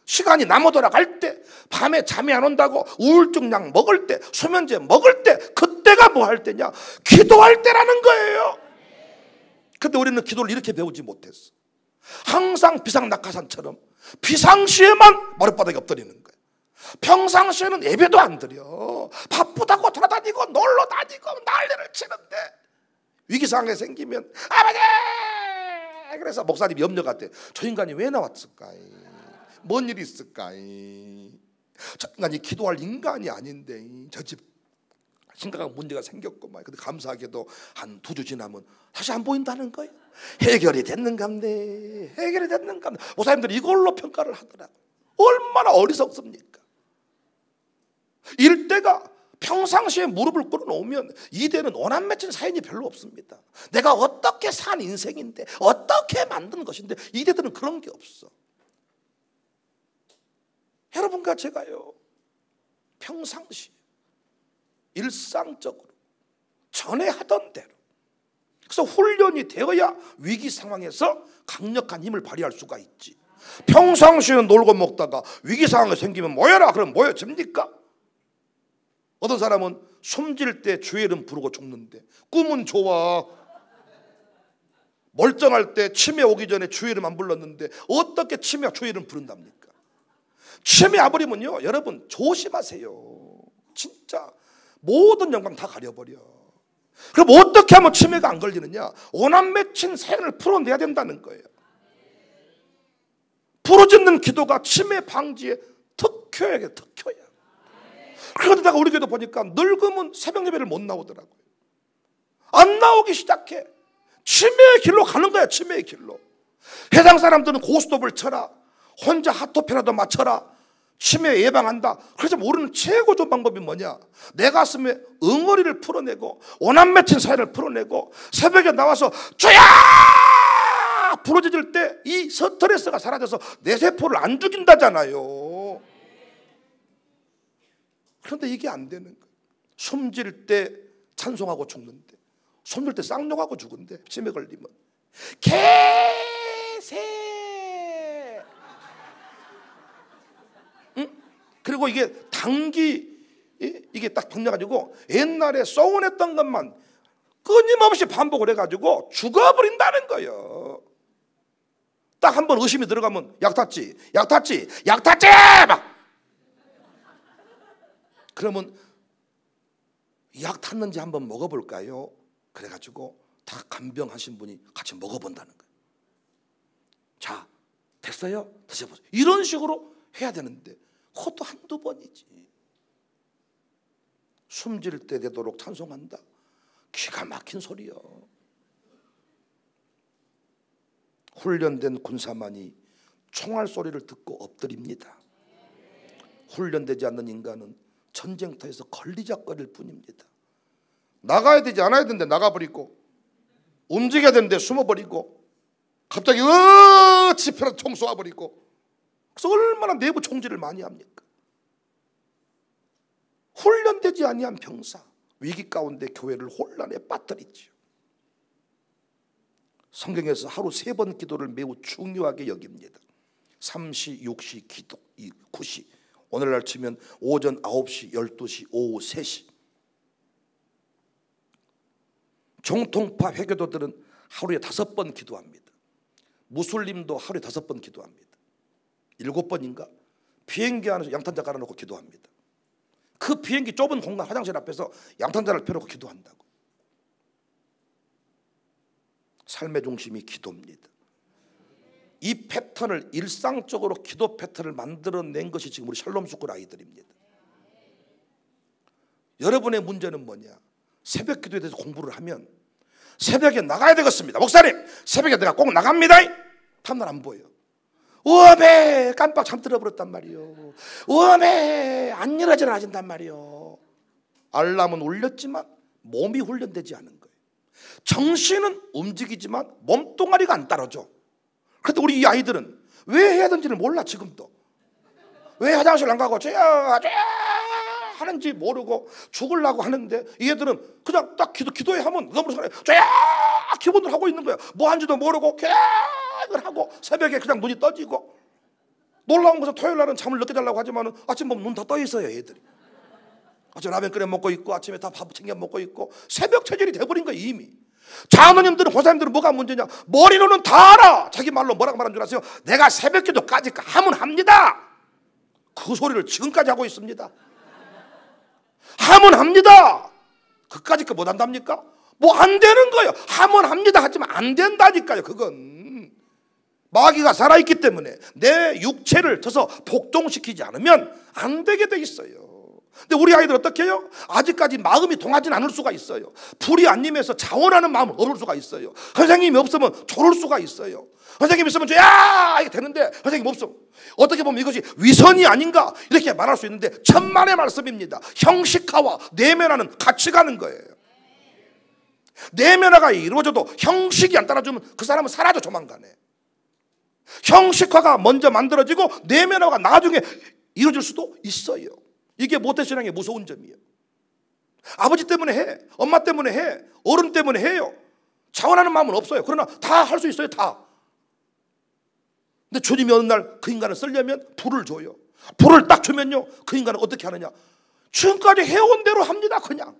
시간이 남아 돌아갈 때, 밤에 잠이 안 온다고 우울증 약 먹을 때, 수면제 먹을 때, 그때가 뭐 할 때냐? 기도할 때라는 거예요. 근데 우리는 기도를 이렇게 배우지 못했어. 항상 비상낙하산처럼 비상시에만 마룻바닥에 엎드리는 거예요. 평상시에는 예배도 안 드려. 바쁘다고 돌아다니고 놀러 다니고 난리를 치는데 위기 상황이 생기면 아버지! 그래서 목사님이 염려가 돼. 저 인간이 왜 나왔을까? 뭔 일이 있을까? 저 인간이 기도할 인간이 아닌데 저 집 심각한 문제가 생겼고 막. 근데 감사하게도 한 2주 지나면 다시 안 보인다는 거예요. 해결이 됐는갑네. 해결이 됐는갑네. 목사님들이 이걸로 평가를 하더라고요. 얼마나 어리석습니까? 이럴 때가 평상시에 무릎을 꿇어놓으면 이대는 원한 맺힌 사연이 별로 없습니다. 내가 어떻게 산 인생인데, 어떻게 만든 것인데, 이대들은 그런 게 없어. 여러분과 제가요, 평상시 일상적으로 전에 하던 대로, 그래서 훈련이 되어야 위기 상황에서 강력한 힘을 발휘할 수가 있지. 평상시에는 놀고 먹다가 위기 상황이 생기면 모여라 그럼 모여집니까? 어떤 사람은 숨질 때 주의 이름 부르고 죽는데, 꿈은 좋아. 멀쩡할 때 치매 오기 전에 주의 이름 안 불렀는데 어떻게 치매 주의 이름 부른답니까? 치매 와버리면요, 여러분 조심하세요. 진짜 모든 영광 다 가려버려. 그럼 어떻게 하면 치매가 안 걸리느냐? 원한 맺힌 사연을 풀어내야 된다는 거예요. 부르짖는 기도가 치매 방지의 특효야, 특효야. 그러다가 우리 교회도 보니까 늙으면 새벽 예배를 못 나오더라고요. 안 나오기 시작해. 치매의 길로 가는 거야, 치매의 길로. 해당 사람들은 고스톱을 쳐라, 혼자 핫토피라도 맞춰라, 치매 예방한다. 그래서 우리는 최고 좋은 방법이 뭐냐? 내 가슴에 응어리를 풀어내고 원한 맺힌 사연을 풀어내고 새벽에 나와서 주야! 부러질 때 이 스트레스가 사라져서 내 세포를 안 죽인다잖아요. 그런데 이게 안 되는 거예요. 숨질 때 찬송하고 죽는데, 숨질 때 쌍욕하고 죽은데, 치매 걸리면 개새. 응? 그리고 이게 단기 이게 딱 번져가지고 옛날에 서운했던 것만 끊임없이 반복을 해가지고 죽어버린다는 거예요. 딱 한 번 의심이 들어가면 약 탔지, 약 탔지, 약 탔지 막. 그러면 약 탔는지 한번 먹어볼까요? 그래가지고 다 간병하신 분이 같이 먹어본다는 거예요. 자, 됐어요? 드셔보세요. 이런 식으로 해야 되는데 그것도 한두 번이지. 숨질 때 되도록 찬송한다. 기가 막힌 소리요. 훈련된 군사만이 총알 소리를 듣고 엎드립니다. 훈련되지 않는 인간은 전쟁터에서 걸리적거릴 뿐입니다. 나가야 되지 않아야 되는데 나가버리고, 움직여야 되는데 숨어버리고, 갑자기 지폐로 총 쏘아버리고. 그래서 얼마나 내부 총질을 많이 합니까? 훈련되지 아니한 병사, 위기 가운데 교회를 혼란에 빠뜨리죠. 성경에서 하루 3번 기도를 매우 중요하게 여깁니다. 3시, 6시, 기도, 9시. 오늘날 치면 오전 9시, 12시, 오후 3시. 정통파 회교도들은 하루에 5번 기도합니다. 무슬림도 하루에 5번 기도합니다. 7번인가? 비행기 안에서 양탄자 깔아놓고 기도합니다. 그 비행기 좁은 공간 화장실 앞에서 양탄자를 펴놓고 기도한다고. 삶의 중심이 기도입니다. 이 패턴을 일상적으로 기도 패턴을 만들어낸 것이 지금 우리 샬롬 스쿨 아이들입니다. 여러분의 문제는 뭐냐? 새벽 기도에 대해서 공부를 하면 새벽에 나가야 되겠습니다. 목사님, 새벽에 내가 꼭 나갑니다. 다음날 안 보여. 우엄해, 깜빡 잠들어 버렸단 말이요. 우엄해, 안 일어나진단 말이요. 알람은 울렸지만 몸이 훈련되지 않은 거예요. 정신은 움직이지만 몸뚱아리가 안 따라줘. 그런데 우리 이 아이들은 왜 해야 되는지를 몰라. 지금도 왜 화장실 안 가고 쟤야 하는지 모르고 죽으려고 하는데, 이 애들은 그냥 딱 기도해 하면 너무 잘해. 쟤야 기본을 하고 있는 거야. 뭐 한지도 모르고 계획을 하고 새벽에 그냥 눈이 떠지고. 놀라운 것은 토요일 날은 잠을 늦게 자려고 하지만 아침 보면 눈 다 떠 있어요. 애들이 아침 라면 끓여 먹고 있고 아침에 다 밥 챙겨 먹고 있고 새벽 체질이 돼버린 거예요. 이미 장로님들은 권사님들은 뭐가 문제냐, 머리로는 다 알아. 자기 말로 뭐라고 말하는 줄 아세요? 내가 새벽 기도까지 하면 합니다. 그 소리를 지금까지 하고 있습니다. 하면 합니다. 그까짓 거 못 한답니까? 뭐 안 되는 거예요. 하면 합니다 하지만 안 된다니까요. 그건 마귀가 살아있기 때문에 내 육체를 쳐서 복종시키지 않으면 안 되게 돼 있어요. 근데 우리 아이들 어떻게 해요? 아직까지 마음이 동하진 않을 수가 있어요. 불이 안 임해서 자원하는 마음을 얻을 수가 있어요. 선생님이 없으면 졸을 수가 있어요. 선생님이 있으면 야 이게 되는데 선생님 없으면 어떻게 보면 이것이 위선이 아닌가 이렇게 말할 수 있는데 천만의 말씀입니다. 형식화와 내면화는 같이 가는 거예요. 내면화가 이루어져도 형식이 안 따라주면 그 사람은 사라져 조만간에. 형식화가 먼저 만들어지고 내면화가 나중에 이루어질 수도 있어요. 이게 모태신앙의 무서운 점이에요. 아버지 때문에 해, 엄마 때문에 해, 어른 때문에 해요. 자원하는 마음은 없어요. 그러나 다 할 수 있어요. 다. 근데 주님이 어느 날 그 인간을 쓰려면 불을 줘요. 불을 딱 주면요, 그 인간은 어떻게 하느냐, 지금까지 해온 대로 합니다. 그냥.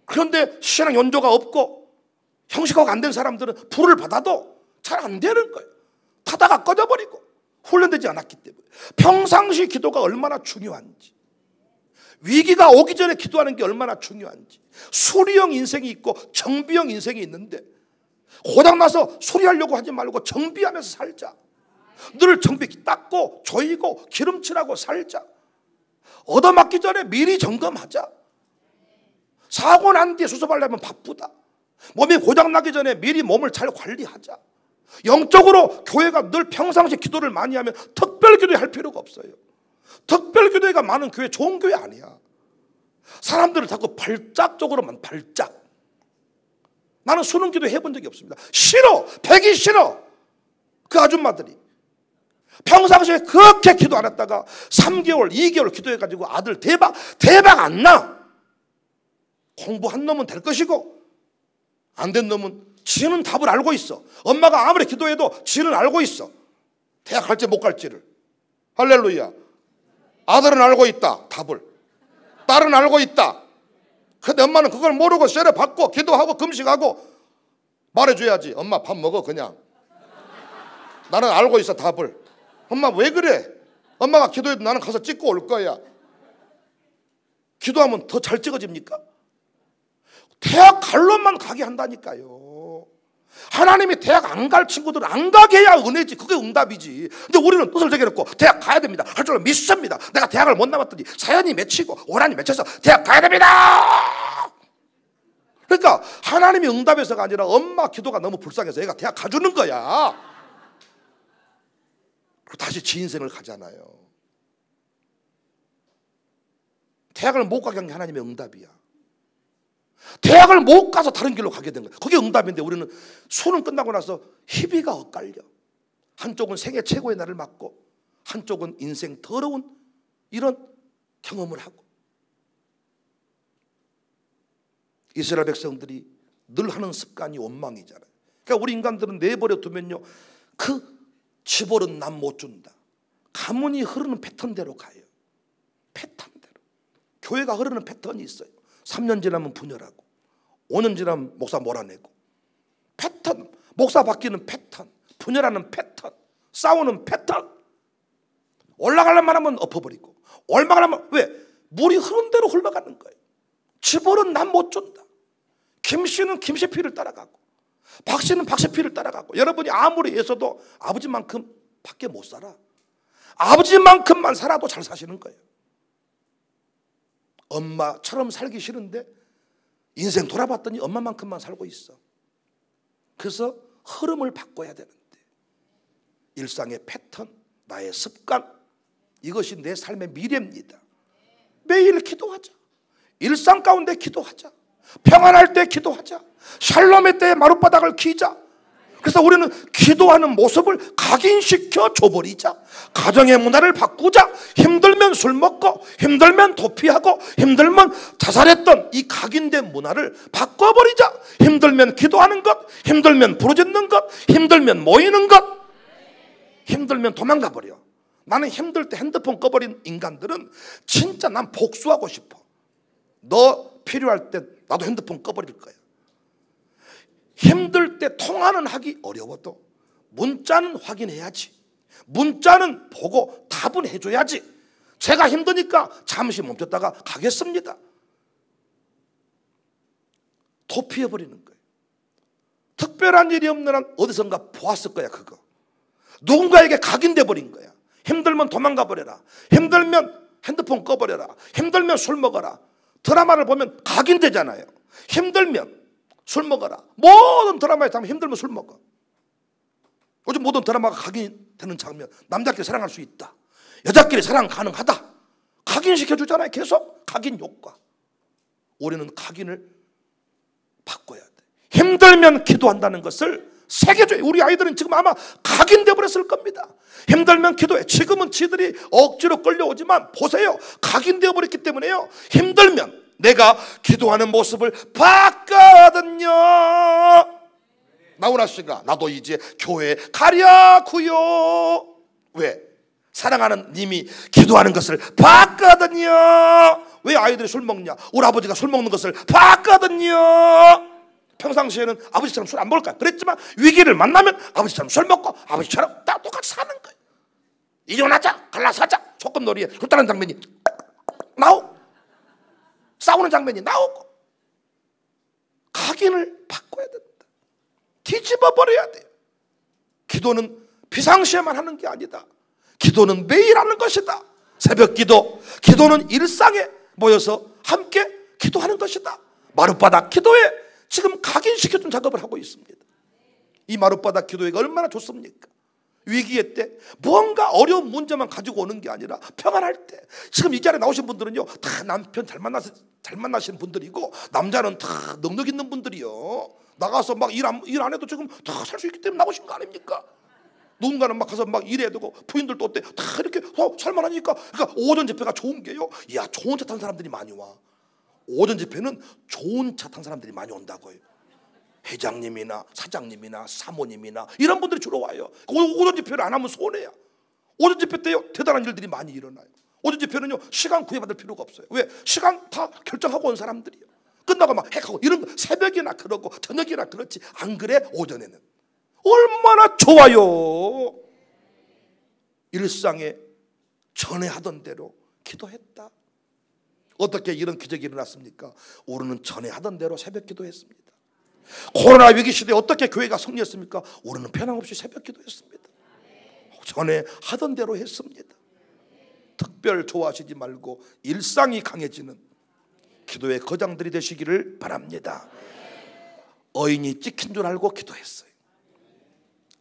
그런데 신앙 연조가 없고 형식화가 안 된 사람들은 불을 받아도 잘 안 되는 거예요. 타다가 꺼져버리고 훈련되지 않았기 때문에. 평상시 기도가 얼마나 중요한지, 위기가 오기 전에 기도하는 게 얼마나 중요한지. 수리형 인생이 있고 정비형 인생이 있는데 고장나서 수리하려고 하지 말고 정비하면서 살자. 늘 정비 닦고 조이고 기름칠하고 살자. 얻어맞기 전에 미리 점검하자. 사고 난 뒤에 수습하려면 바쁘다. 몸이 고장나기 전에 미리 몸을 잘 관리하자. 영적으로 교회가 늘 평상시 기도를 많이 하면 특별 기도회 할 필요가 없어요. 특별 기도회가 많은 교회 좋은 교회 아니야. 사람들을 자꾸 발작적으로만 발작. 나는 수능 기도 해본 적이 없습니다. 싫어. 배기 싫어. 그 아줌마들이 평상시에 그렇게 기도 안 했다가 3개월 2개월 기도해가지고 아들 대박 안 나. 공부한 놈은 될 것이고 안 된 놈은 지는 답을 알고 있어. 엄마가 아무리 기도해도 지는 알고 있어. 대학 갈지 못 갈지를. 할렐루야. 아들은 알고 있다. 답을. 딸은 알고 있다. 근데 엄마는 그걸 모르고 세례 받고 기도하고 금식하고 말해줘야지. 엄마 밥 먹어 그냥. 나는 알고 있어 답을. 엄마 왜 그래? 엄마가 기도해도 나는 가서 찍고 올 거야. 기도하면 더 잘 찍어집니까? 대학 갈 놈만 가게 한다니까요. 하나님이 대학 안 갈 친구들은 안 가게 해야 은혜지. 그게 응답이지. 근데 우리는 뜻을 정해놓고 대학 가야 됩니다 할 줄로 믿습니다. 내가 대학을 못 나왔더니 사연이 맺히고 오란이 맺혀서 대학 가야 됩니다. 그러니까 하나님이 응답해서가 아니라 엄마 기도가 너무 불쌍해서 애가 대학 가주는 거야. 그리고 다시 지 인생을 가잖아요. 대학을 못 가게 한 게 하나님의 응답이야. 대학을 못 가서 다른 길로 가게 된 거예요. 그게 응답인데 우리는 수능 끝나고 나서 희비가 엇갈려. 한쪽은 생애 최고의 날을 맞고 한쪽은 인생 더러운 이런 경험을 하고. 이스라엘 백성들이 늘 하는 습관이 원망이잖아요. 그러니까 우리 인간들은 내버려 두면요, 그 지벌은 남 못 준다. 가문이 흐르는 패턴대로 가요. 패턴대로. 교회가 흐르는 패턴이 있어요. 3년 지나면 분열하고 5년 지나면 목사 몰아내고. 패턴. 목사 바뀌는 패턴, 분열하는 패턴, 싸우는 패턴. 올라가려면 하면 엎어버리고 올라가려면 왜? 물이 흐른 대로 흘러가는 거예요. 지벌은 남 못 준다. 김씨는 김씨 피를 따라가고 박씨는 박씨 피를 따라가고. 여러분이 아무리 애써도 아버지만큼 밖에 못 살아. 아버지만큼만 살아도 잘 사시는 거예요. 엄마처럼 살기 싫은데 인생 돌아봤더니 엄마만큼만 살고 있어. 그래서 흐름을 바꿔야 되는데 일상의 패턴, 나의 습관, 이것이 내 삶의 미래입니다. 매일 기도하자. 일상 가운데 기도하자. 평안할 때 기도하자. 샬롬의 때에 마룻바닥을 기자. 그래서 우리는 기도하는 모습을 각인시켜 줘버리자. 가정의 문화를 바꾸자. 힘들면 술 먹고, 힘들면 도피하고, 힘들면 자살했던 이 각인된 문화를 바꿔버리자. 힘들면 기도하는 것, 힘들면 부르짖는 것, 힘들면 모이는 것, 힘들면 도망가 버려. 나는 힘들 때 핸드폰 꺼버린 인간들은 진짜 난 복수하고 싶어. 너 필요할 때 나도 핸드폰 꺼버릴 거야. 힘들 때 통화는 하기 어려워도 문자는 확인해야지. 문자는 보고 답은 해줘야지. 제가 힘드니까 잠시 멈췄다가 가겠습니다. 도피해버리는 거예요. 특별한 일이 없는 한 어디선가 보았을 거야. 그거 누군가에게 각인돼 버린 거야. 힘들면 도망가 버려라. 힘들면 핸드폰 꺼버려라. 힘들면 술 먹어라. 드라마를 보면 각인되잖아요. 힘들면 술 먹어라. 모든 드라마에 담으면 힘들면 술 먹어. 요즘 모든 드라마가 각인되는 장면. 남자끼리 사랑할 수 있다. 여자끼리 사랑 가능하다. 각인시켜주잖아요. 계속 각인 효과. 우리는 각인을 바꿔야 돼. 힘들면 기도한다는 것을 새겨줘요. 우리 아이들은 지금 아마 각인돼 버렸을 겁니다. 힘들면 기도해. 지금은 지들이 억지로 끌려오지만 보세요. 각인되어 버렸기 때문에요. 힘들면 내가 기도하는 모습을 바꿔거든요. 나훈아 씨가 나도 이제 교회 가려고요. 왜? 사랑하는 님이 기도하는 것을 봤거든요. 왜 아이들이 술 먹냐? 우리 아버지가 술 먹는 것을 봤거든요. 평상시에는 아버지처럼 술 안 먹을까 그랬지만 위기를 만나면 아버지처럼 술 먹고 아버지처럼 다 똑같이 사는 거예요. 이혼하자, 갈라서 하자, 소꿉놀이에 sulta는 장면이 나오고 싸우는 장면이 나오고. 각인을 바꿔야 된다. 뒤집어 버려야 돼요. 기도는 비상시에만 하는 게 아니다. 기도는 매일 하는 것이다. 새벽 기도, 기도는 일상에 모여서 함께 기도하는 것이다. 마룻바닥 기도에 지금 각인시켜준 작업을 하고 있습니다. 이 마룻바닥 기도회가 얼마나 좋습니까? 위기의 때 뭔가 어려운 문제만 가지고 오는 게 아니라 평안할 때. 지금 이 자리에 나오신 분들은요 다 남편 잘 만나신 분들이고 남자는 다 능력 있는 분들이요. 나가서 막 일 안 해도 지금 다 살 수 있기 때문에 나오신 거 아닙니까? 누군가는 막 가서 막 일해야 되고 부인들도 어때 다 이렇게 살만하니까. 그러니까 오전 집회가 좋은 게요. 야, 좋은 차 탄 사람들이 많이 와. 오전 집회는 좋은 차 탄 사람들이 많이 온다고요. 회장님이나 사장님이나 사모님이나 이런 분들이 주로 와요. 오전 집회를 안 하면 손해야. 오전 집회 때요 대단한 일들이 많이 일어나요. 오전 집회는요 시간 구애받을 필요가 없어요. 왜? 시간 다 결정하고 온 사람들이요. 끝나고 막 핵하고 이런 거 새벽이나 그러고 저녁이나 그렇지. 안 그래? 오전에는 얼마나 좋아요. 일상에 전에 하던 대로 기도했다. 어떻게 이런 기적이 일어났습니까? 우리는 전에 하던 대로 새벽 기도했습니다. 코로나 위기 시대에 어떻게 교회가 승리했습니까? 우리는 변함없이 새벽 기도했습니다. 전에 하던 대로 했습니다. 특별 좋아하시지 말고 일상이 강해지는 기도의 거장들이 되시기를 바랍니다. 어인이 찍힌 줄 알고 기도했어요.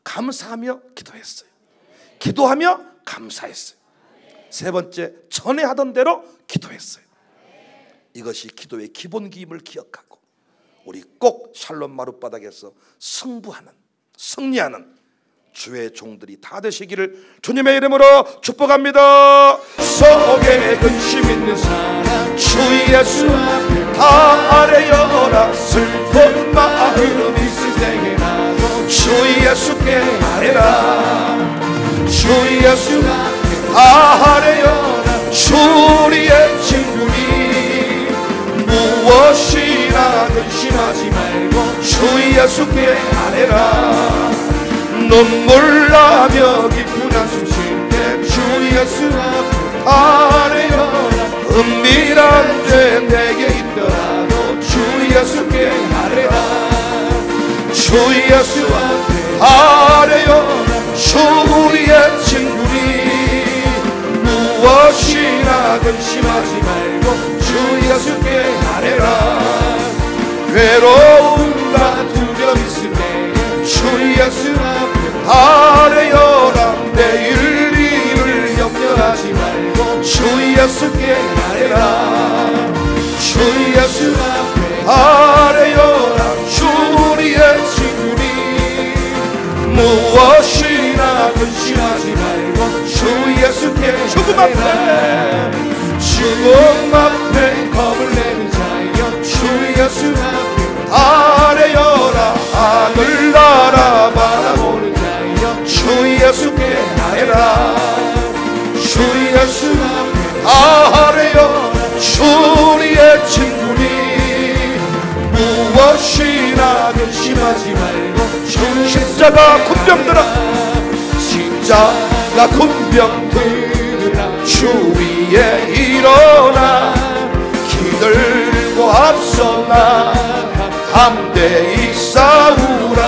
감사하며 기도했어요. 기도하며 감사했어요. 세 번째, 전에 하던 대로 기도했어요. 이것이 기도의 기본기임을 기억하고 우리 꼭 샬롬 마룻바닥에서 승리하는 주의 종들이 다 되시기를 주님의 이름으로 축복합니다. 속에 근심 있는 사람 주 예수 다 아뢰어라. 슬픈 마음 있을 때에라도 주 예수께 아뢰라. 주 예수 다 아뢰어라. 주 우리의 친구니 무엇이나 근심하지 말고 주 예수께 아뢰라. 눈물 나며 깊은 한숨 쉴 때 주 예수 아뢰어라. 은밀한 죄 내게 있더라도 주 예수께 아뢰라. 주 예수 아뢰어라. 주 우리의 친구니 무엇이나 근심하지 말고 주 예수께 아뢰라. 괴로움과 두려움 있을 때 주 예수 아뢰어라. 내일 일을 염려하지 말고 주 예수께 아뢰라. 주 예수 아뢰어라. 주 앞에 죽음 앞에 겁을 내는 자여 주 예수 앞에 아뢰어라 하늘나라 바라보는 자여 주 예수께 아뢰라 주 예수 앞에 아뢰어 주리의 친구니 무엇이나 근심하지 말고 주 십자가 군병들아 십자가 군병들아 주 위에 일어나 기들고 앞서 나 담대히 싸우라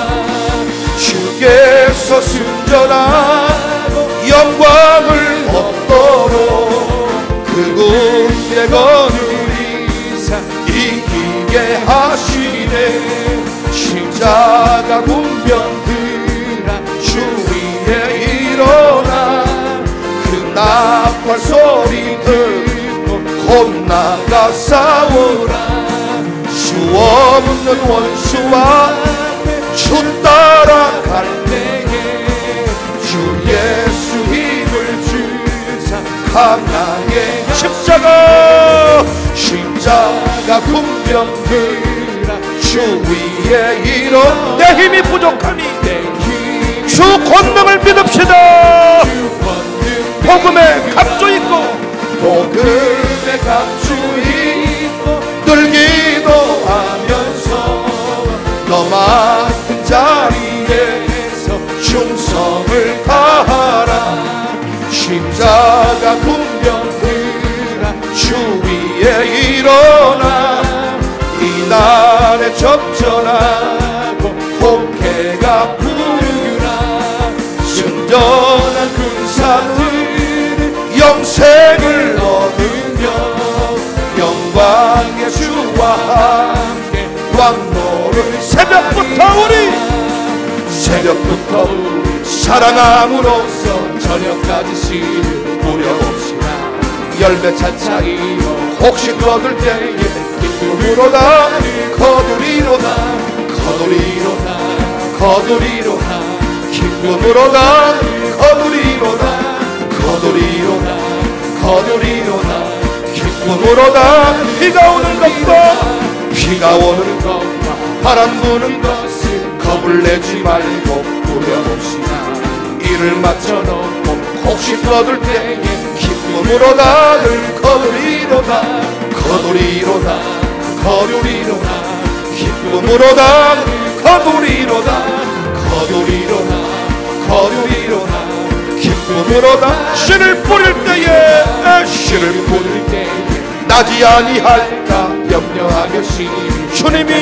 주께서 승전하고 영광을 얻도록 그 군대 거느리 이기게 하시네 십자가 군병들아 주 위에 일어나 그 나팔 소리 듣고 곧 나가 싸우라 수 없는 원수와 주 따라갈 때에 주 예수 힘을 주사 강하게 십자가 군병들아 주 위에 일어 내 힘이 부족하니 주 권능을 믿읍시다 복음에 갑주 있고 복음에 갑주 있고 늘 기도하면서 너 맡은 자리에서 충성을 다하라 십자가 군병들아 주 위에 일어나 이날에 접전하고 홍해가 부르라 승전한 군사들은 영생을 얻으며 영광의 주와 함께 왕노를 새벽부터 우리 사랑함으로써 저녁까지 씨를 뿌려봅시다 열매 찬창이여 혹시 거둘 때에 기쁨으로다 거두리로다 기쁨으로다 거두리로다 기쁨으로다 비가 오는 것과 바람 부는 것을 겁을 내지 말고 뿌려봅시다 이를 맞춰놓고 혹시 거둘 때에 기쁨으로다 늘 거두리로다 기쁨으로다 거두리로다 기쁨으로다 씨를 뿌릴 때에 나지 아니할까 염려하며 주님이